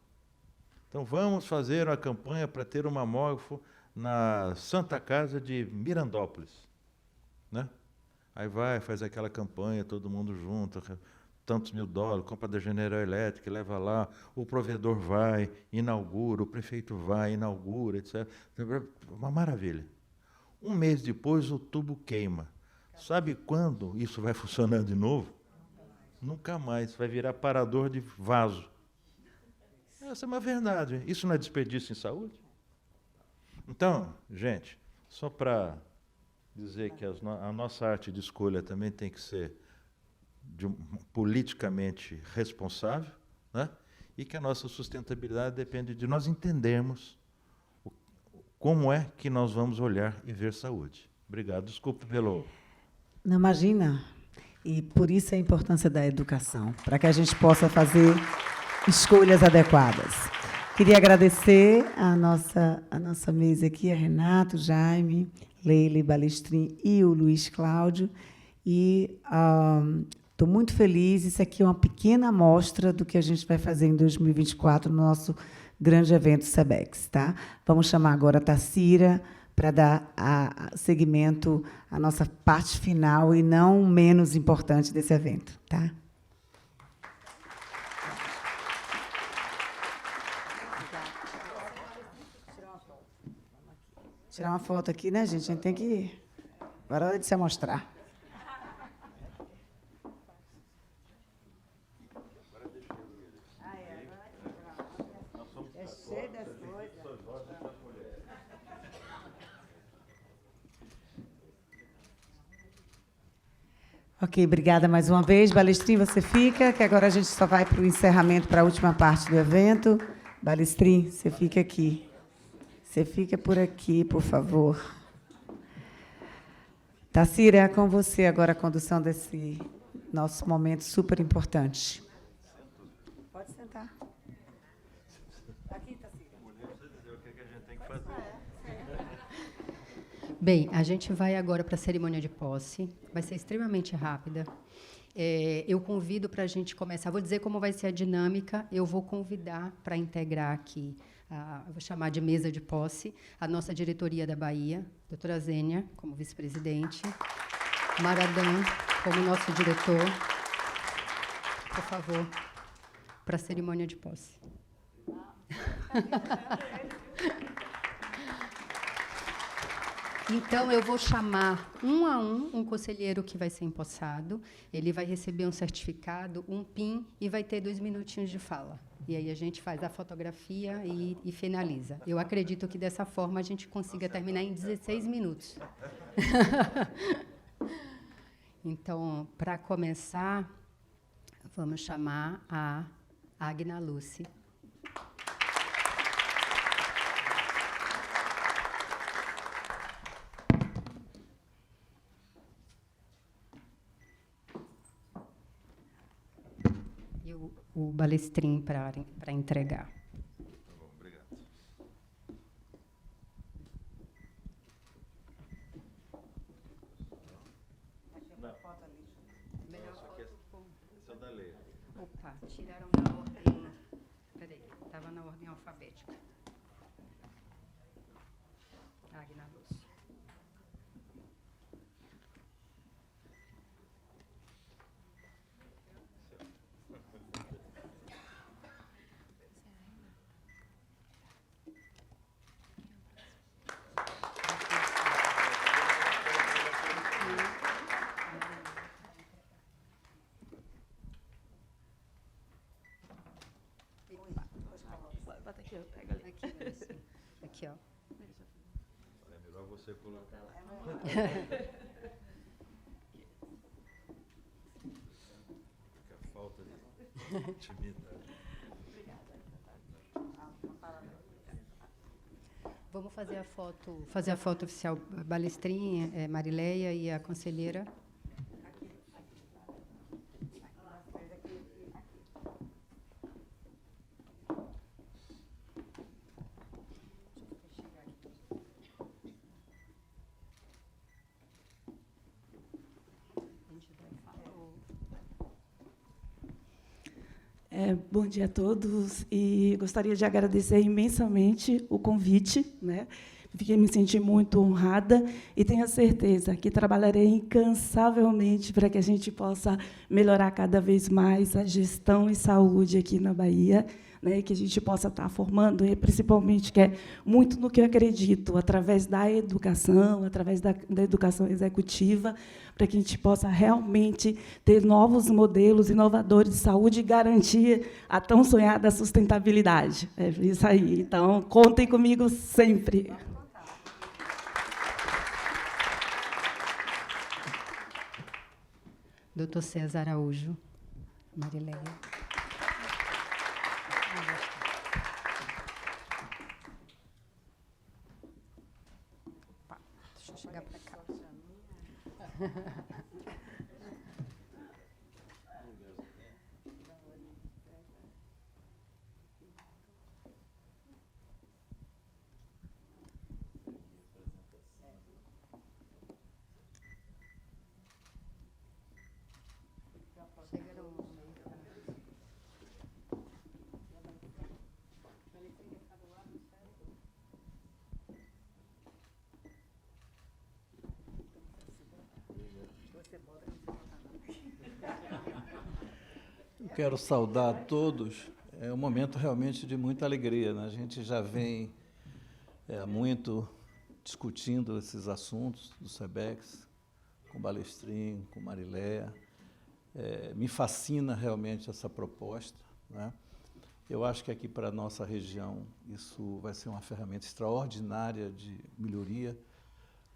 Então, vamos fazer uma campanha para ter um mamógrafo na Santa Casa de Mirandópolis. Né? Aí faz aquela campanha, todo mundo junto, tantos mil dólares, compra da General Electric, leva lá, o provedor vai, inaugura, o prefeito vai, inaugura, etc. Uma maravilha. Um mês depois, o tubo queima. Sabe quando isso vai funcionar de novo? Nunca mais. Vai virar parador de vaso. Essa é uma verdade. Isso não é desperdício em saúde? Então, gente, só para dizer que a nossa arte de escolha também tem que ser politicamente responsável, né? E que a nossa sustentabilidade depende de nós entendermos como é que nós vamos olhar e ver saúde. Obrigado. Desculpe pelo... Não, imagina. E por isso a importância da educação, para que a gente possa fazer escolhas adequadas. Queria agradecer a nossa mesa aqui, a Renato, Jaime, Leila Balestrin e o Luiz Cláudio. E estou muito feliz. Isso aqui é uma pequena amostra do que a gente vai fazer em 2024 no nosso grande evento SEBEX. Tá? Vamos chamar agora a Tassira para dar seguimento à nossa parte final e não menos importante desse evento. Tá? Tirar uma foto aqui, né, gente? A gente tem que... Agora é hora de se amostrar. É cheio das coisas. Ok, obrigada mais uma vez. Balestrin, você fica, que agora a gente só vai para o encerramento, para a última parte do evento. Balestrin, você fica aqui. Você fica por aqui, por favor. Tassira, é com você agora a condução desse nosso momento super importante. Pode sentar. Aqui, Tassira. Bem, a gente vai agora para a cerimônia de posse. Vai ser extremamente rápida. Eu convido para a gente começar. Vou dizer como vai ser a dinâmica. Eu vou convidar para integrar aqui, vou chamar de mesa de posse, a nossa diretoria da Bahia, doutora Zênia, como vice-presidente, Maradã, como nosso diretor. Por favor, para a cerimônia de posse. Então, eu vou chamar um a um conselheiro que vai ser empossado. Ele vai receber um certificado, um PIN, e vai ter 2 minutinhos de fala. E aí a gente faz a fotografia e finaliza. Eu acredito que, dessa forma, a gente consiga terminar em 16 minutos. Então, para começar, vamos chamar a Agna Lucy. O Balestrin para entregar. Tá bom, obrigado. Não. Esse é o da Leila. Opa, tiraram da ordem. Peraí, estava na ordem alfabética. Agna Lúcia. Aqui, ó, pega ali. Aqui, ó. É melhor você colocar lá. Fica a falta de intimidade. Vamos fazer a foto oficial, Balestrin, Marileia e a conselheira. Bom dia a todos e gostaria de agradecer imensamente o convite, né? Fiquei me sentindo muito honrada e tenho a certeza que trabalharei incansavelmente para que a gente possa melhorar cada vez mais a gestão e saúde aqui na Bahia, né? Que a gente possa estar formando, e principalmente, que é muito no que eu acredito, através da educação, através da educação executiva, para que a gente possa realmente ter novos modelos inovadores de saúde e garantir a tão sonhada sustentabilidade. É isso aí. Então, contem comigo sempre. Doutor César Araújo, Marileia. Deixa eu chegar para cá. Quero saudar a todos. É um momento realmente de muita alegria, né? A gente já vem muito discutindo esses assuntos do SEBEX, com Balestrin, com Marileia. Me fascina realmente essa proposta, né? Eu acho que aqui para a nossa região isso vai ser uma ferramenta extraordinária de melhoria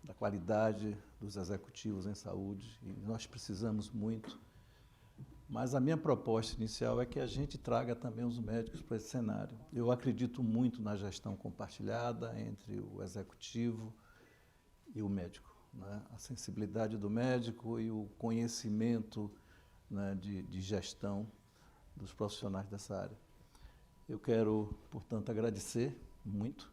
da qualidade dos executivos em saúde, e nós precisamos muito. Mas a minha proposta inicial é que a gente traga também os médicos para esse cenário. Eu acredito muito na gestão compartilhada entre o executivo e o médico, né? A sensibilidade do médico e o conhecimento, né, de gestão dos profissionais dessa área. Eu quero, portanto, agradecer muito,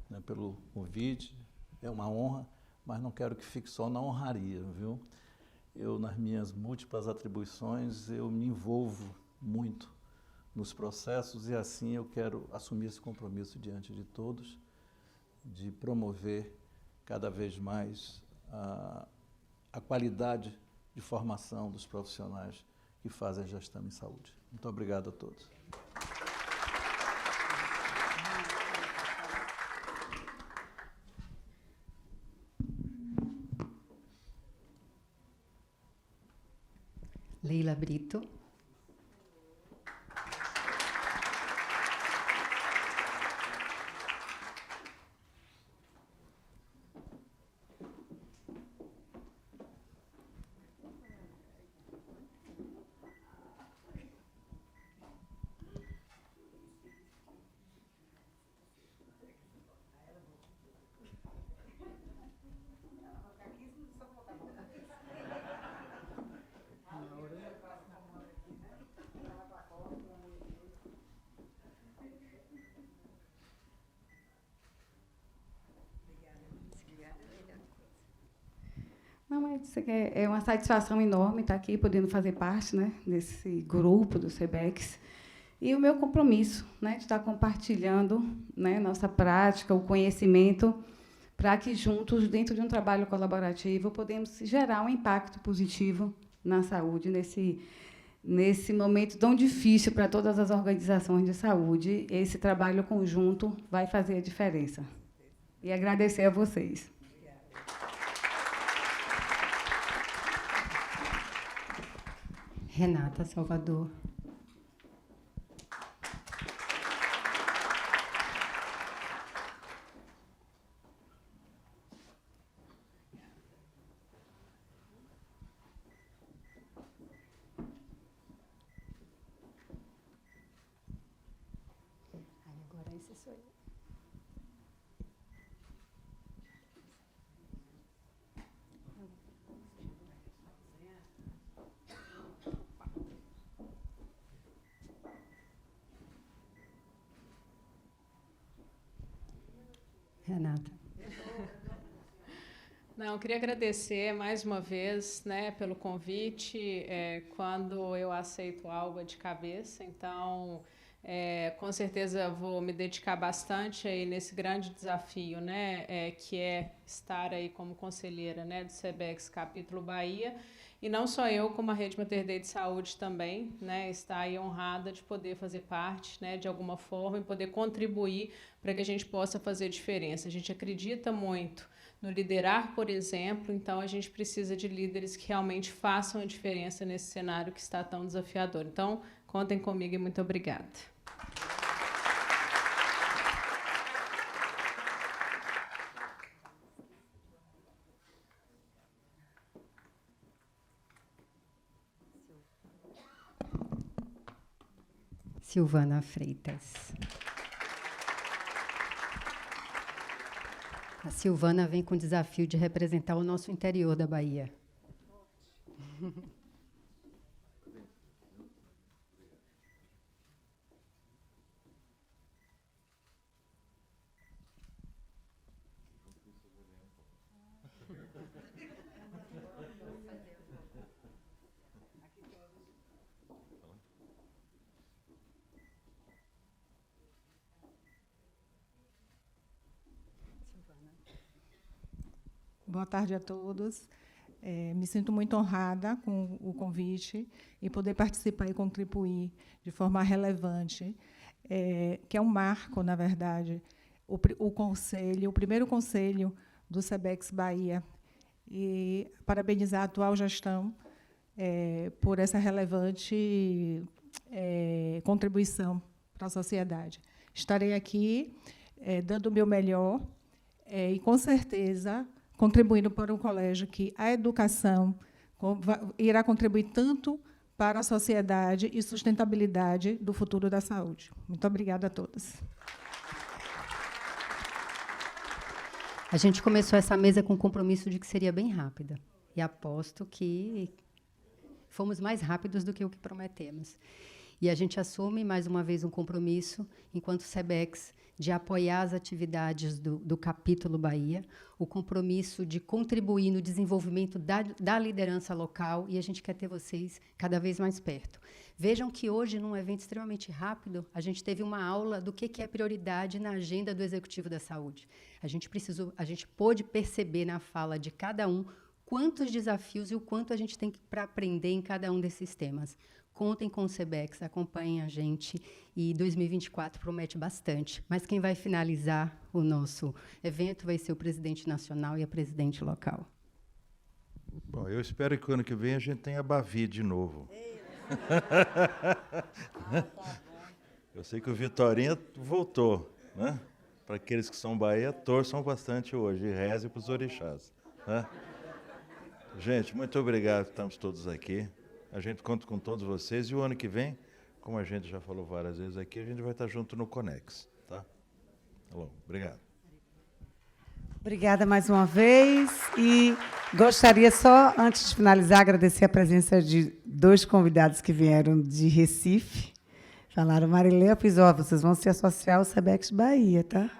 né, pelo convite. É uma honra, mas não quero que fique só na honraria, viu? Eu, nas minhas múltiplas atribuições, eu me envolvo muito nos processos e, assim, eu quero assumir esse compromisso diante de todos, de promover cada vez mais a qualidade de formação dos profissionais que fazem a gestão em saúde. Muito obrigado a todos. Leila Brito. Não, mas é uma satisfação enorme estar aqui, podendo fazer parte, né, desse grupo do SEBEX. E o meu compromisso, né, de estar compartilhando, né, nossa prática, o conhecimento, para que juntos, dentro de um trabalho colaborativo, podemos gerar um impacto positivo na saúde, nesse momento tão difícil para todas as organizações de saúde. Esse trabalho conjunto vai fazer a diferença. E agradecer a vocês. Renata Salvador. Esse sou eu. Renata. Não, eu queria agradecer mais uma vez, né, pelo convite. Quando eu aceito algo é de cabeça, então com certeza vou me dedicar bastante aí nesse grande desafio, né, que é estar aí como conselheira, né, do SEBEX Capítulo Bahia. E não só eu, como a Rede Mater Dei de Saúde também, né, está aí honrada de poder fazer parte, né, de alguma forma, e poder contribuir para que a gente possa fazer diferença. A gente acredita muito no liderar, por exemplo, então a gente precisa de líderes que realmente façam a diferença nesse cenário que está tão desafiador. Então, contem comigo e muito obrigada. Silvana Freitas. A Silvana vem com o desafio de representar o nosso interior da Bahia. Boa tarde a todos. Me sinto muito honrada com o convite e poder participar e contribuir de forma relevante, que é um marco, na verdade, o primeiro conselho do SEBEX Bahia, e parabenizar a atual gestão por essa relevante contribuição para a sociedade. Estarei aqui dando o meu melhor e, com certeza, contribuindo para um colégio que a educação irá contribuir tanto para a sociedade e sustentabilidade do futuro da saúde. Muito obrigada a todas. A gente começou essa mesa com o compromisso de que seria bem rápida. E aposto que fomos mais rápidos do que o que prometemos. E a gente assume, mais uma vez, um compromisso, enquanto SEBEX, de apoiar as atividades do Capítulo Bahia, o compromisso de contribuir no desenvolvimento da liderança local, e a gente quer ter vocês cada vez mais perto. Vejam que hoje, num evento extremamente rápido, a gente teve uma aula do que é prioridade na agenda do Executivo da Saúde. A gente pôde perceber na fala de cada um quantos desafios e o quanto a gente tem para aprender em cada um desses temas. Contem com o SEBEX, acompanhem a gente, e 2024 promete bastante. Mas quem vai finalizar o nosso evento vai ser o presidente nacional e a presidente local. Bom, eu espero que o ano que vem a gente tenha Bavi de novo. Eu sei que o Vitorinha voltou, né? Para aqueles que são Bahia, torçam bastante hoje e rezem para os orixás, né? Gente, muito obrigado, estamos todos aqui. A gente conta com todos vocês e o ano que vem, como a gente já falou várias vezes aqui, a gente vai estar junto no Conex, tá? Tá bom, obrigado. Obrigada mais uma vez. E gostaria só, antes de finalizar, agradecer a presença de 2 convidados que vieram de Recife. Falaram, Marilê, eu fiz, vocês vão se associar ao SEBEX Bahia, tá?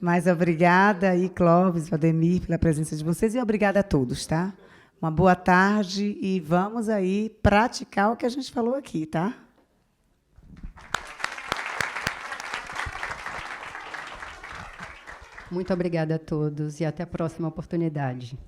Mas obrigada aí, Clóvis, Valdemir, pela presença de vocês e obrigada a todos, tá? Uma boa tarde e vamos aí praticar o que a gente falou aqui, tá? Muito obrigada a todos e até a próxima oportunidade.